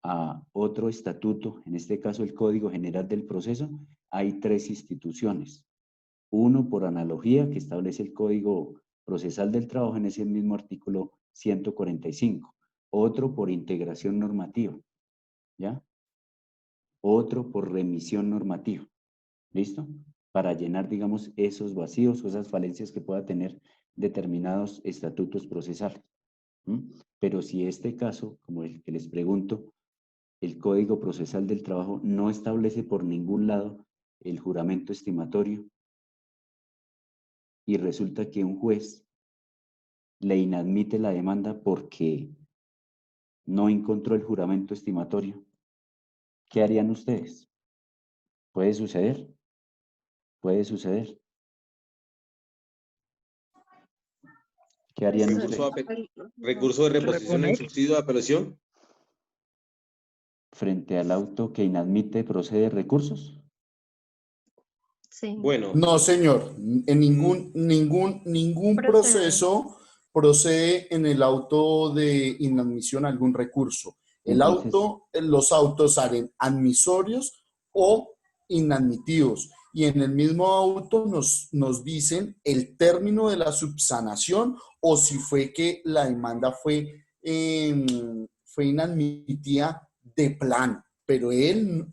a otro estatuto, en este caso el Código General del Proceso, hay 3 instituciones. Uno por analogía que establece el Código Procesal del Trabajo en ese mismo artículo 145. Otro por integración normativa, ¿ya? Otro por remisión normativa, ¿listo? Para llenar, digamos, esos vacíos o esas falencias que pueda tener determinados estatutos procesales. Pero si este caso, como el que les pregunto, el Código Procesal del Trabajo no establece por ningún lado el juramento estimatorio, y resulta que un juez le inadmite la demanda porque no encontró el juramento estimatorio, ¿qué harían ustedes? ¿Puede suceder? ¿Puede suceder? ¿Qué harían ustedes? ¿Recurso de reposición en subsidio de apelación? Frente al auto que inadmite, ¿procede recursos? Sí. Bueno. No, señor. En ningún proceso procede en el auto de inadmisión algún recurso. Los autos salen admisorios o inadmitidos. Y en el mismo auto nos dicen el término de la subsanación o si fue que la demanda fue inadmitida de plano. Pero él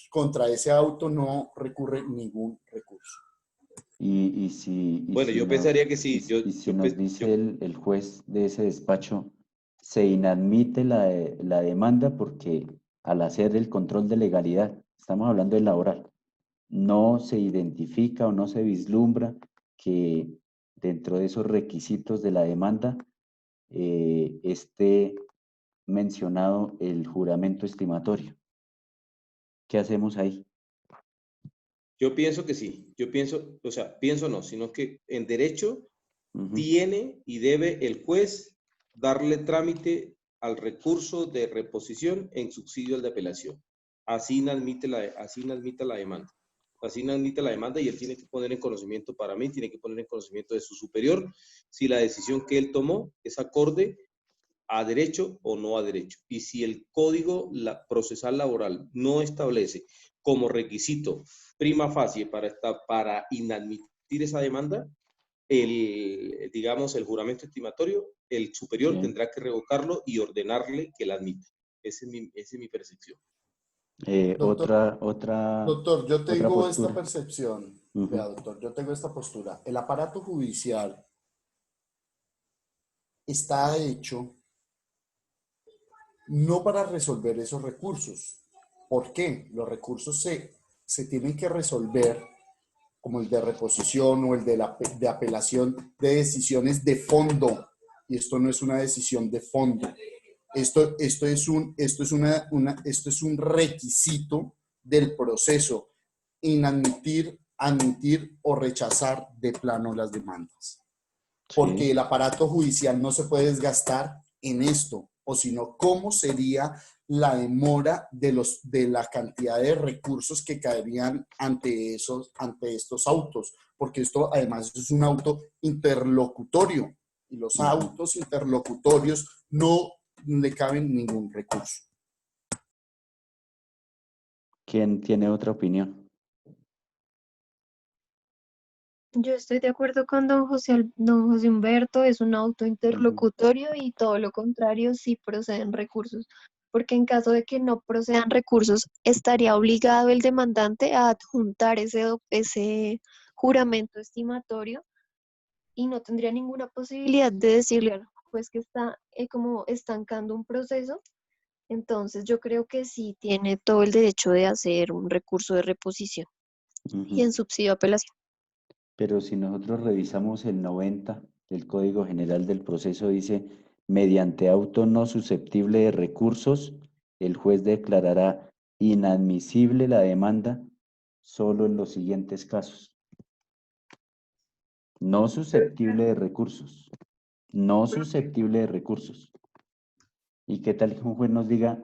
contra ese auto no recurre ningún recurso. Bueno, yo pensaría que sí. Si nos dice el juez de ese despacho, se inadmite la demanda porque al hacer el control de legalidad, estamos hablando de laboral, no se identifica o no se vislumbra que dentro de esos requisitos de la demanda esté mencionado el juramento estimatorio. ¿Qué hacemos ahí? Yo pienso que sí. Yo pienso, o sea, pienso no, sino que en derecho tiene y debe el juez darle trámite al recurso de reposición en subsidio al de apelación. Así inadmita la demanda. así inadmite la demanda y él tiene que poner en conocimiento para mí, tiene que poner en conocimiento de su superior si la decisión que él tomó es acorde a derecho o no a derecho. Y si el Código Procesal Laboral no establece como requisito prima facie para inadmitir esa demanda, digamos, el juramento estimatorio, el superior tendrá que revocarlo y ordenarle que la admita. Esa es mi percepción. Doctor, yo tengo esta postura. percepción. Vea, doctor, yo tengo esta postura. El aparato judicial está hecho no para resolver esos recursos. ¿Por qué? Los recursos se tienen que resolver, como el de reposición o el de apelación de decisiones de fondo. Y esto no es una decisión de fondo. Esto es un requisito del proceso: inadmitir, admitir o rechazar de plano las demandas. Porque el aparato judicial no se puede desgastar en esto, o si no, ¿cómo sería la demora de la cantidad de recursos que caerían ante estos autos? Porque esto además es un auto interlocutorio y los autos interlocutorios no le caben ningún recurso. ¿Quién tiene otra opinión? Yo estoy de acuerdo con don José Humberto, es un auto interlocutorio y todo lo contrario si proceden recursos, porque en caso de que no procedan recursos, estaría obligado el demandante a adjuntar ese juramento estimatorio y no tendría ninguna posibilidad de decirle al juez que está como estancando un proceso. Entonces yo creo que sí tiene todo el derecho de hacer un recurso de reposición y en subsidio de apelación. Pero si nosotros revisamos el 90 del Código General del Proceso, dice, mediante auto no susceptible de recursos, el juez declarará inadmisible la demanda solo en los siguientes casos. No susceptible de recursos. No susceptible de recursos. ¿Y qué tal que un juez nos diga,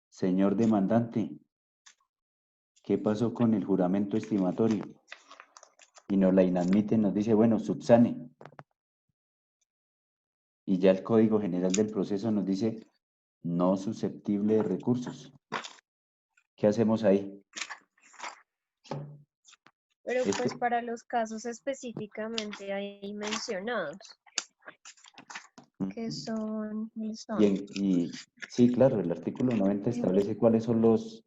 señor demandante, qué pasó con el juramento estimatorio? Y nos la inadmite, nos dice, bueno, subsane. Y ya el Código General del Proceso nos dice, no susceptible de recursos. ¿Qué hacemos ahí? Pero pues para los casos específicamente ahí mencionados, que son... Y sí, claro, el artículo 90 establece cuáles son los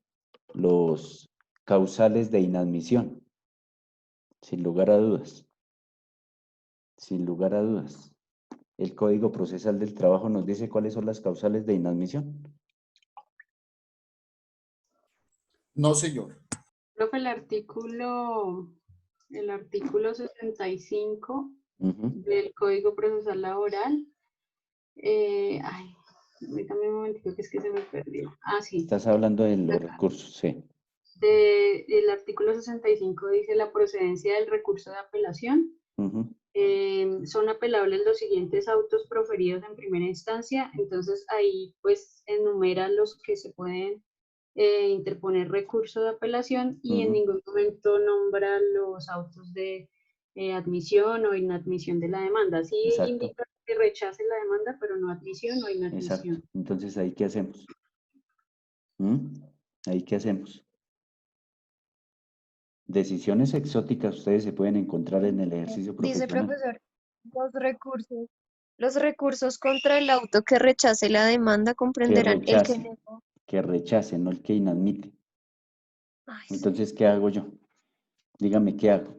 causales de inadmisión. Sin lugar a dudas. Sin lugar a dudas. El Código Procesal del Trabajo nos dice cuáles son las causales de inadmisión. No, señor. Profe, el artículo 65 del Código Procesal Laboral. Permítame un momentito que es que se me perdió. Ah, sí. Estás hablando de los recursos, sí. El artículo 65 dice la procedencia del recurso de apelación. Son apelables los siguientes autos proferidos en primera instancia. Entonces ahí pues enumera los que se pueden interponer recurso de apelación y en ningún momento nombra los autos de admisión o inadmisión de la demanda. Sí indica que rechace la demanda, pero no admisión o inadmisión. Exacto. Entonces, ¿ahí qué hacemos? ¿Ahí qué hacemos? Decisiones exóticas ustedes se pueden encontrar en el ejercicio profesional. Dice profesor, los recursos contra el auto que rechace la demanda comprenderán el que negó. Que rechace, no el que inadmite. Entonces, ¿qué hago yo? Dígame, ¿qué hago?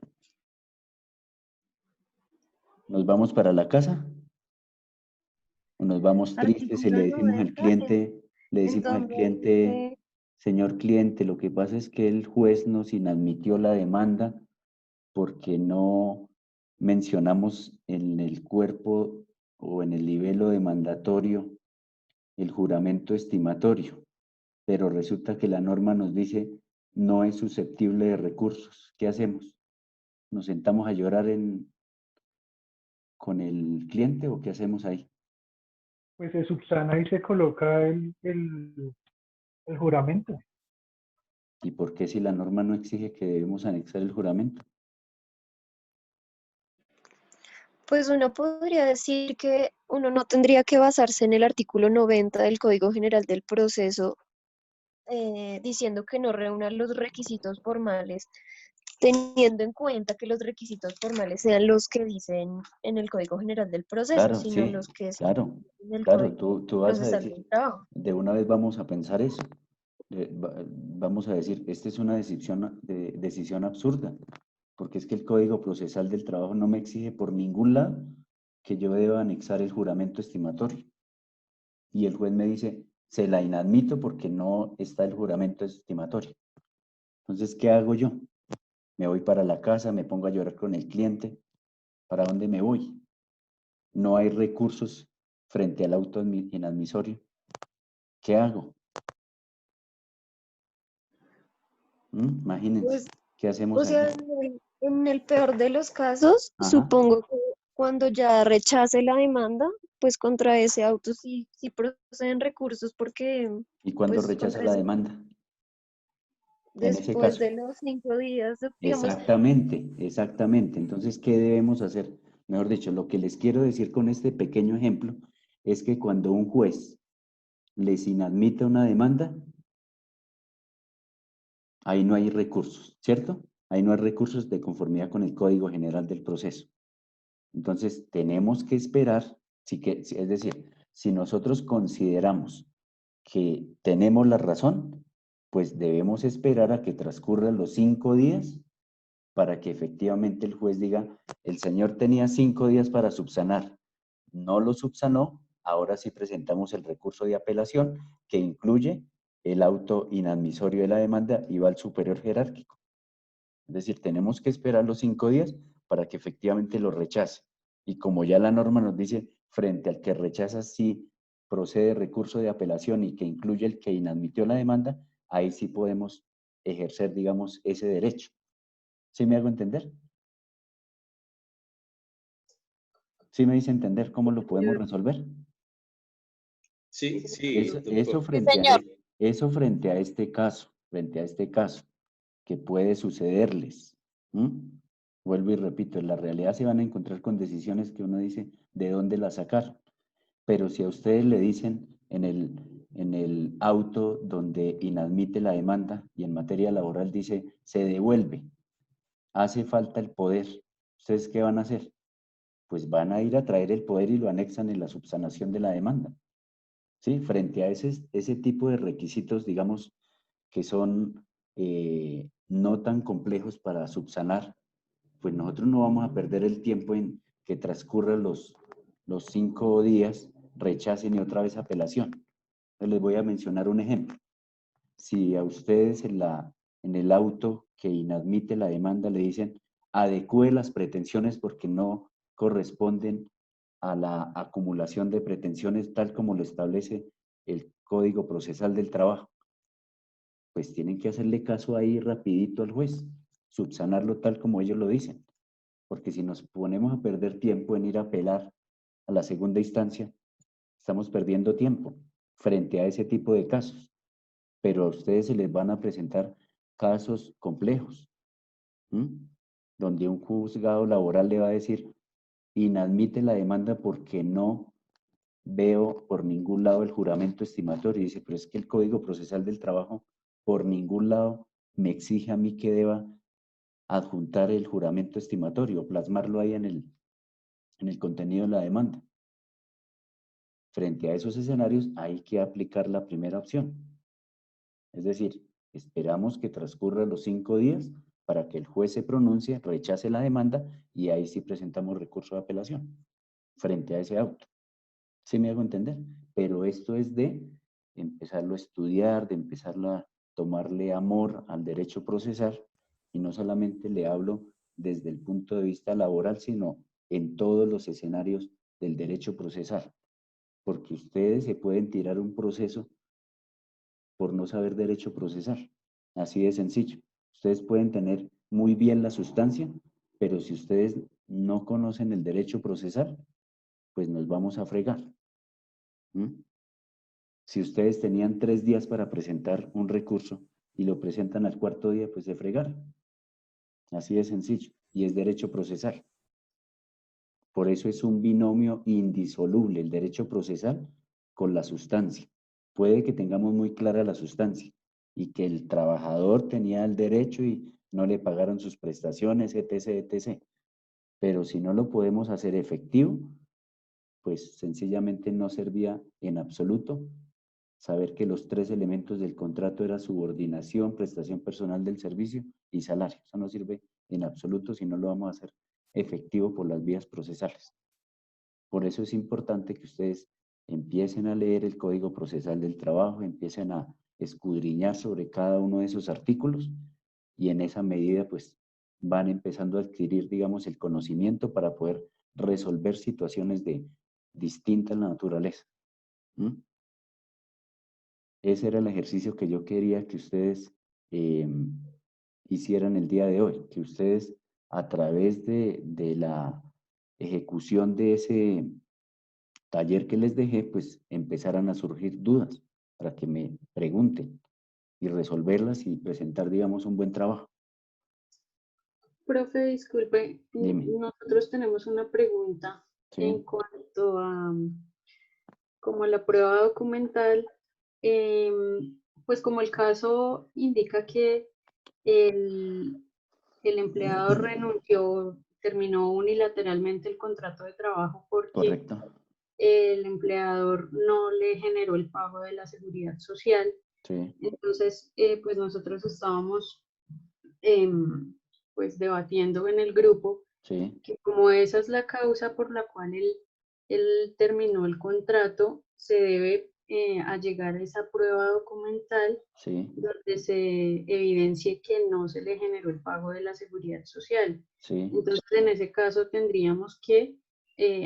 ¿Nos vamos para la casa? ¿O nos vamos tristes y le decimos al cliente, señor cliente, lo que pasa es que el juez nos inadmitió la demanda porque no mencionamos en el cuerpo o en el libelo demandatorio el juramento estimatorio, pero resulta que la norma nos dice no es susceptible de recursos? ¿Qué hacemos? ¿Nos sentamos a llorar con el cliente o qué hacemos ahí? Pues se subsana y se coloca el juramento. ¿Y por qué si la norma no exige que debemos anexar el juramento? Pues uno podría decir que uno no tendría que basarse en el artículo 90 del Código General del Proceso, diciendo que no reúna los requisitos formales, teniendo en cuenta que los requisitos formales sean los que dicen en el Código General del Proceso, Claro, sino sí, los que se claro, en el claro, Código tú vas a Procesal decir, del Trabajo. de una vez vamos a pensar eso. Vamos a decir, esta es una decisión absurda, porque es que el Código Procesal del Trabajo no me exige por ningún lado que yo deba anexar el juramento estimatorio. Y el juez me dice, se la inadmito porque no está el juramento estimatorio. Entonces, ¿qué hago yo? Me voy para la casa, me pongo a llorar con el cliente. ¿Para dónde me voy? No hay recursos frente al auto inadmisorio. ¿Qué hago? Imagínense, Pues, ¿qué hacemos o sea, ahí? en el peor de los casos, Ajá. supongo que cuando ya rechace la demanda, pues contra ese auto sí proceden recursos porque ¿Y cuándo pues rechaza contra la ese, demanda? En ese después caso. de los 5 días, digamos, Exactamente, exactamente. Entonces, ¿qué debemos hacer? Mejor dicho, lo que les quiero decir con este pequeño ejemplo es que cuando un juez les inadmite una demanda, ahí no hay recursos, ¿cierto? Ahí no hay recursos de conformidad con el Código General del Proceso. Entonces, tenemos que esperar, es decir, si nosotros consideramos que tenemos la razón, pues debemos esperar a que transcurran los 5 días para que efectivamente el juez diga, el señor tenía 5 días para subsanar, no lo subsanó, ahora sí presentamos el recurso de apelación que incluye el auto inadmisorio de la demanda y va al superior jerárquico. Es decir, tenemos que esperar los 5 días para que efectivamente lo rechace. Y como ya la norma nos dice, frente al que rechaza sí procede recurso de apelación y que incluye el que inadmitió la demanda, ahí sí podemos ejercer, digamos, ese derecho. ¿Sí me hago entender? ¿Sí me dice entender cómo lo podemos resolver? Sí, sí, Eso doctor. frente a este caso, que puede sucederles. Vuelvo y repito, en la realidad se van a encontrar con decisiones que uno dice, ¿de dónde las sacar? Pero si a ustedes le dicen en el auto donde inadmite la demanda y en materia laboral dice, se devuelve, hace falta el poder, ¿ustedes qué van a hacer? Pues van a ir a traer el poder y lo anexan en la subsanación de la demanda. ¿Sí? Frente a ese tipo de requisitos, digamos, que son no tan complejos para subsanar, pues nosotros no vamos a perder el tiempo en que transcurran los 5 días, rechacen y otra vez apelación. Entonces les voy a mencionar un ejemplo. Si a ustedes en el auto que inadmite la demanda le dicen adecúe las pretensiones porque no corresponden a la acumulación de pretensiones tal como lo establece el Código Procesal del Trabajo, pues tienen que hacerle caso ahí rapidito al juez, subsanarlo tal como ellos lo dicen, porque si nos ponemos a perder tiempo en ir a apelar a la segunda instancia, estamos perdiendo tiempo frente a ese tipo de casos, pero a ustedes se les van a presentar casos complejos, donde un juzgado laboral le va a decir, inadmite la demanda porque no veo por ningún lado el juramento estimatorio. Y dice, pero es que el Código Procesal del Trabajo por ningún lado me exige a mí que deba adjuntar el juramento estimatorio, plasmarlo ahí en el contenido de la demanda. Frente a esos escenarios hay que aplicar la primera opción. Es decir, esperamos que transcurran los 5 días para que el juez se pronuncie, rechace la demanda y ahí sí presentamos recurso de apelación frente a ese auto. ¿Sí me hago entender? Pero esto es de empezarlo a estudiar, de empezarlo a tomarle amor al derecho procesal y no solamente le hablo desde el punto de vista laboral, sino en todos los escenarios del derecho procesal. Porque ustedes se pueden tirar un proceso por no saber derecho procesal. Así de sencillo. Ustedes pueden tener muy bien la sustancia, pero si ustedes no conocen el derecho procesal, pues nos vamos a fregar. Si ustedes tenían 3 días para presentar un recurso y lo presentan al cuarto día, pues se fregaron. Así de sencillo. Y es derecho procesal. Por eso es un binomio indisoluble el derecho procesal con la sustancia. Puede que tengamos muy clara la sustancia y que el trabajador tenía el derecho y no le pagaron sus prestaciones, etc., etc. Pero si no lo podemos hacer efectivo, pues sencillamente no servía en absoluto saber que los 3 elementos del contrato eran subordinación, prestación personal del servicio y salario. Eso no sirve en absoluto si no lo vamos a hacer efectivo por las vías procesales. Por eso es importante que ustedes empiecen a leer el Código Procesal del Trabajo, empiecen a escudriñar sobre cada uno de esos artículos y en esa medida pues van empezando a adquirir, digamos, el conocimiento para poder resolver situaciones de distinta naturaleza. Ese era el ejercicio que yo quería que ustedes hicieran el día de hoy, que ustedes a través de la ejecución de ese taller que les dejé, pues empezaran a surgir dudas para que me pregunten y resolverlas y presentar, digamos, un buen trabajo. Profe, disculpe, nosotros tenemos una pregunta en cuanto a como la prueba documental, pues como el caso indica que el empleado renunció, terminó unilateralmente el contrato de trabajo porque el empleador no le generó el pago de la seguridad social. Entonces, pues nosotros estábamos pues debatiendo en el grupo que como esa es la causa por la cual él terminó el contrato, se debe allegar a esa prueba documental donde se evidencie que no se le generó el pago de la seguridad social. Entonces, en ese caso tendríamos que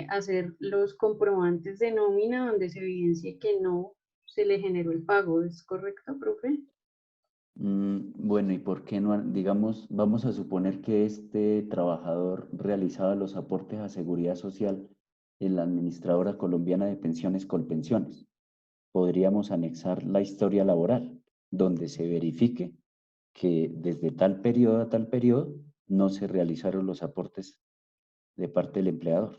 hacer los comprobantes de nómina donde se evidencie que no se le generó el pago. ¿Es correcto, profe? Bueno, ¿y por qué no, digamos, vamos a suponer que este trabajador realizaba los aportes a seguridad social en la Administradora Colombiana de Pensiones Colpensiones? Podríamos anexar la historia laboral, donde se verifique que desde tal periodo a tal periodo no se realizaron los aportes de parte del empleador.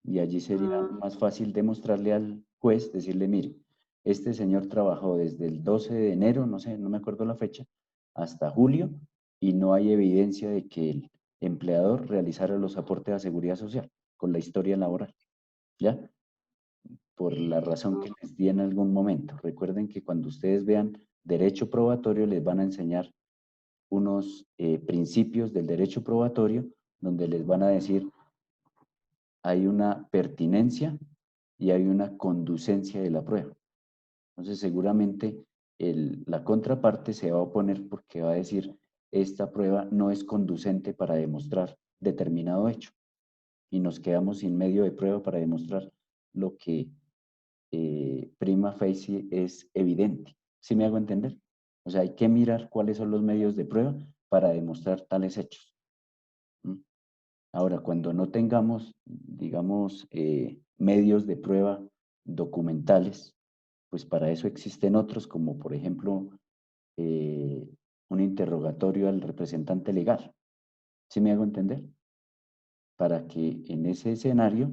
Y allí sería más fácil demostrarle al juez, decirle, mire, este señor trabajó desde el 12 de enero, no sé, no me acuerdo la fecha, hasta julio, y no hay evidencia de que el empleador realizara los aportes a seguridad social con la historia laboral, ¿ya? Por la razón que les di en algún momento. Recuerden que cuando ustedes vean derecho probatorio, les van a enseñar unos principios del derecho probatorio, donde les van a decir, hay una pertinencia y hay una conducencia de la prueba. Entonces, seguramente la contraparte se va a oponer porque va a decir, esta prueba no es conducente para demostrar determinado hecho. Y nos quedamos sin medio de prueba para demostrar lo que prima facie es evidente. ¿Sí me hago entender? O sea, hay que mirar cuáles son los medios de prueba para demostrar tales hechos. Ahora, cuando no tengamos, digamos, medios de prueba documentales, pues para eso existen otros, como por ejemplo, un interrogatorio al representante legal. ¿Sí me hago entender? Para que en ese escenario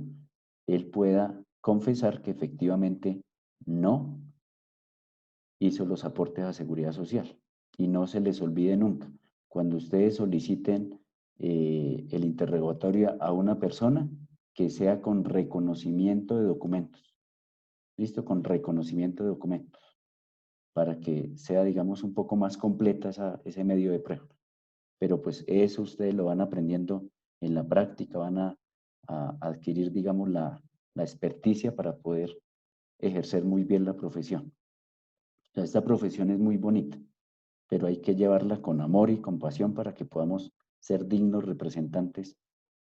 él pueda confesar que efectivamente no hizo los aportes a seguridad social. Y no se les olvide nunca, cuando ustedes soliciten el interrogatorio a una persona, que sea con reconocimiento de documentos. ¿Listo? Con reconocimiento de documentos. Para que sea, digamos, un poco más completa ese medio de prueba. Pero pues eso ustedes lo van aprendiendo en la práctica, van a adquirir, digamos, la experticia para poder ejercer muy bien la profesión. O sea, esta profesión es muy bonita, pero hay que llevarla con amor y compasión para que podamos ser dignos representantes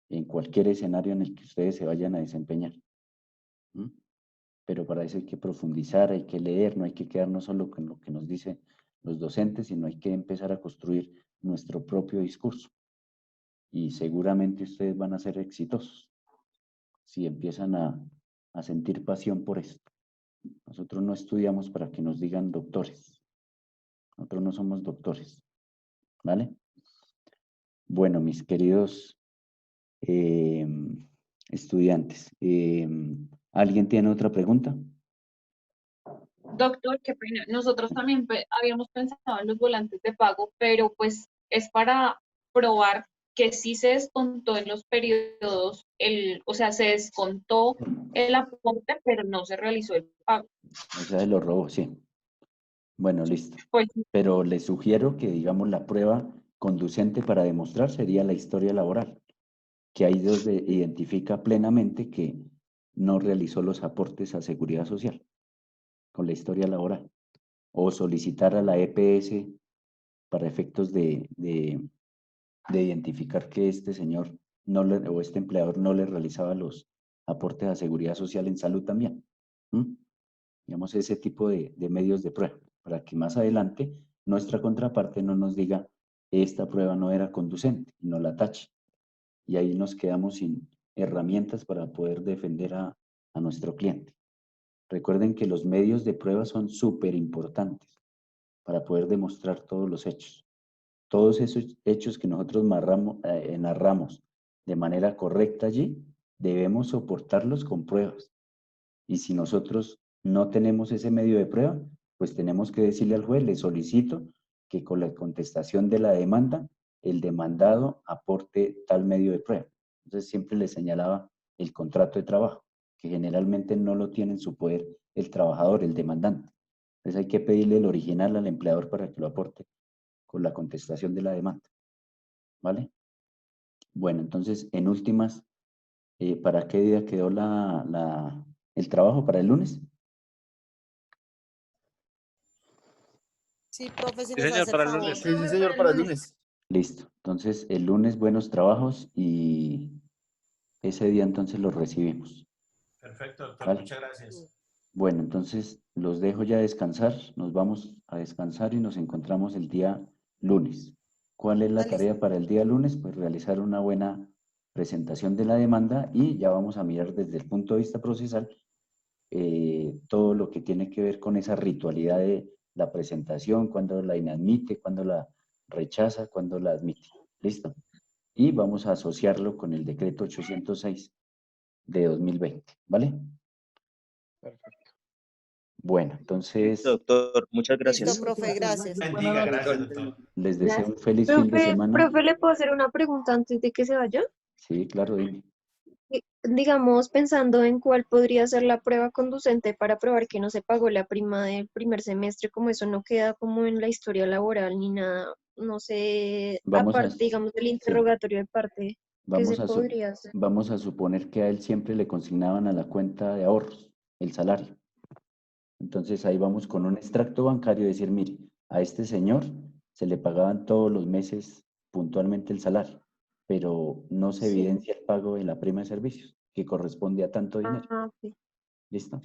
en cualquier escenario en el que ustedes se vayan a desempeñar. Pero para eso hay que profundizar, hay que leer, no hay que quedarnos solo con lo que nos dicen los docentes, sino hay que empezar a construir nuestro propio discurso. Y seguramente ustedes van a ser exitosos si empiezan a sentir pasión por esto. Nosotros no estudiamos para que nos digan doctores, Nosotros no somos doctores, ¿vale? Bueno, mis queridos estudiantes, ¿alguien tiene otra pregunta? Doctor, qué pena. Nosotros también habíamos pensado en los volantes de pago, pero pues es para probar que sí se descontó en los periodos, o sea, se descontó el aporte, pero no se realizó el pago. O sea, se lo robó, sí. Bueno, listo. Pues, pero les sugiero que, digamos, la prueba conducente para demostrar sería la historia laboral, que ahí donde identifica plenamente que no realizó los aportes a Seguridad Social con la historia laboral, o solicitar a la EPS para efectos de identificar que este señor o este empleador no le realizaba los aportes a Seguridad Social en salud también. Digamos, ese tipo de medios de prueba, para que más adelante nuestra contraparte no nos diga esta prueba no era conducente y no la tache. Y ahí nos quedamos sin herramientas para poder defender a nuestro cliente. Recuerden que los medios de prueba son súper importantes para poder demostrar todos los hechos. Todos esos hechos que nosotros narramos de manera correcta allí, debemos soportarlos con pruebas. Y si nosotros no tenemos ese medio de prueba, pues tenemos que decirle al juez, le solicito que con la contestación de la demanda, el demandado aporte tal medio de prueba. Entonces siempre le señalaba el contrato de trabajo, que generalmente no lo tiene en su poder el trabajador, el demandante. Entonces hay que pedirle el original al empleador para que lo aporte con la contestación de la demanda. ¿Vale? Bueno, entonces, en últimas, ¿para qué día quedó el trabajo? ¿Para el lunes? Sí, profe, si Sí, nos señor, hace para el el favor. lunes. Sí, señor, para el lunes. Listo. Entonces, el lunes buenos trabajos y ese día entonces los recibimos. Perfecto, doctor. ¿Vale? Muchas gracias. Bueno, entonces los dejo ya descansar. Nos vamos a descansar y nos encontramos el día lunes. ¿Cuál es la tarea para el día lunes? Pues realizar una buena presentación de la demanda y ya vamos a mirar desde el punto de vista procesal todo lo que tiene que ver con esa ritualidad de la presentación, cuando la inadmite, cuando la rechaza, cuando la admite. ¿Listo? Y vamos a asociarlo con el decreto 806 de 2020, ¿vale? Perfecto. Bueno, entonces... Doctor, muchas gracias. Listo, profe, gracias. Bendiga, gracias, doctor. Les deseo un feliz fin de semana. Profe, ¿le puedo hacer una pregunta antes de que se vaya? Sí, claro, dime. Digamos, pensando en cuál podría ser la prueba conducente para probar que no se pagó la prima del primer semestre, como eso no queda como en la historia laboral ni nada, no sé, aparte, digamos, del interrogatorio de parte, ¿qué se podría hacer? Vamos a suponer que a él siempre le consignaban a la cuenta de ahorros el salario. Entonces ahí vamos con un extracto bancario y decir, mire, a este señor se le pagaban todos los meses puntualmente el salario, pero no se evidencia el pago de la prima de servicios, que corresponde a tanto dinero. Okay. ¿Listo?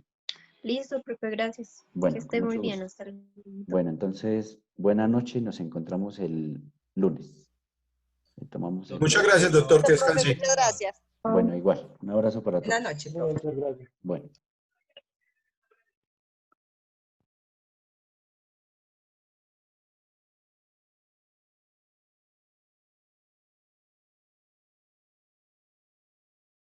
Listo, profe, gracias. Bueno, que esté muy mucho bien. gusto. Hasta luego. Bueno, entonces, buena noche y nos encontramos el lunes. Tomamos Muchas gracias, doctor, que descanse. Muchas gracias. Bueno, igual. Un abrazo para todos. Buenas noches, profe. Muchas gracias. Bueno.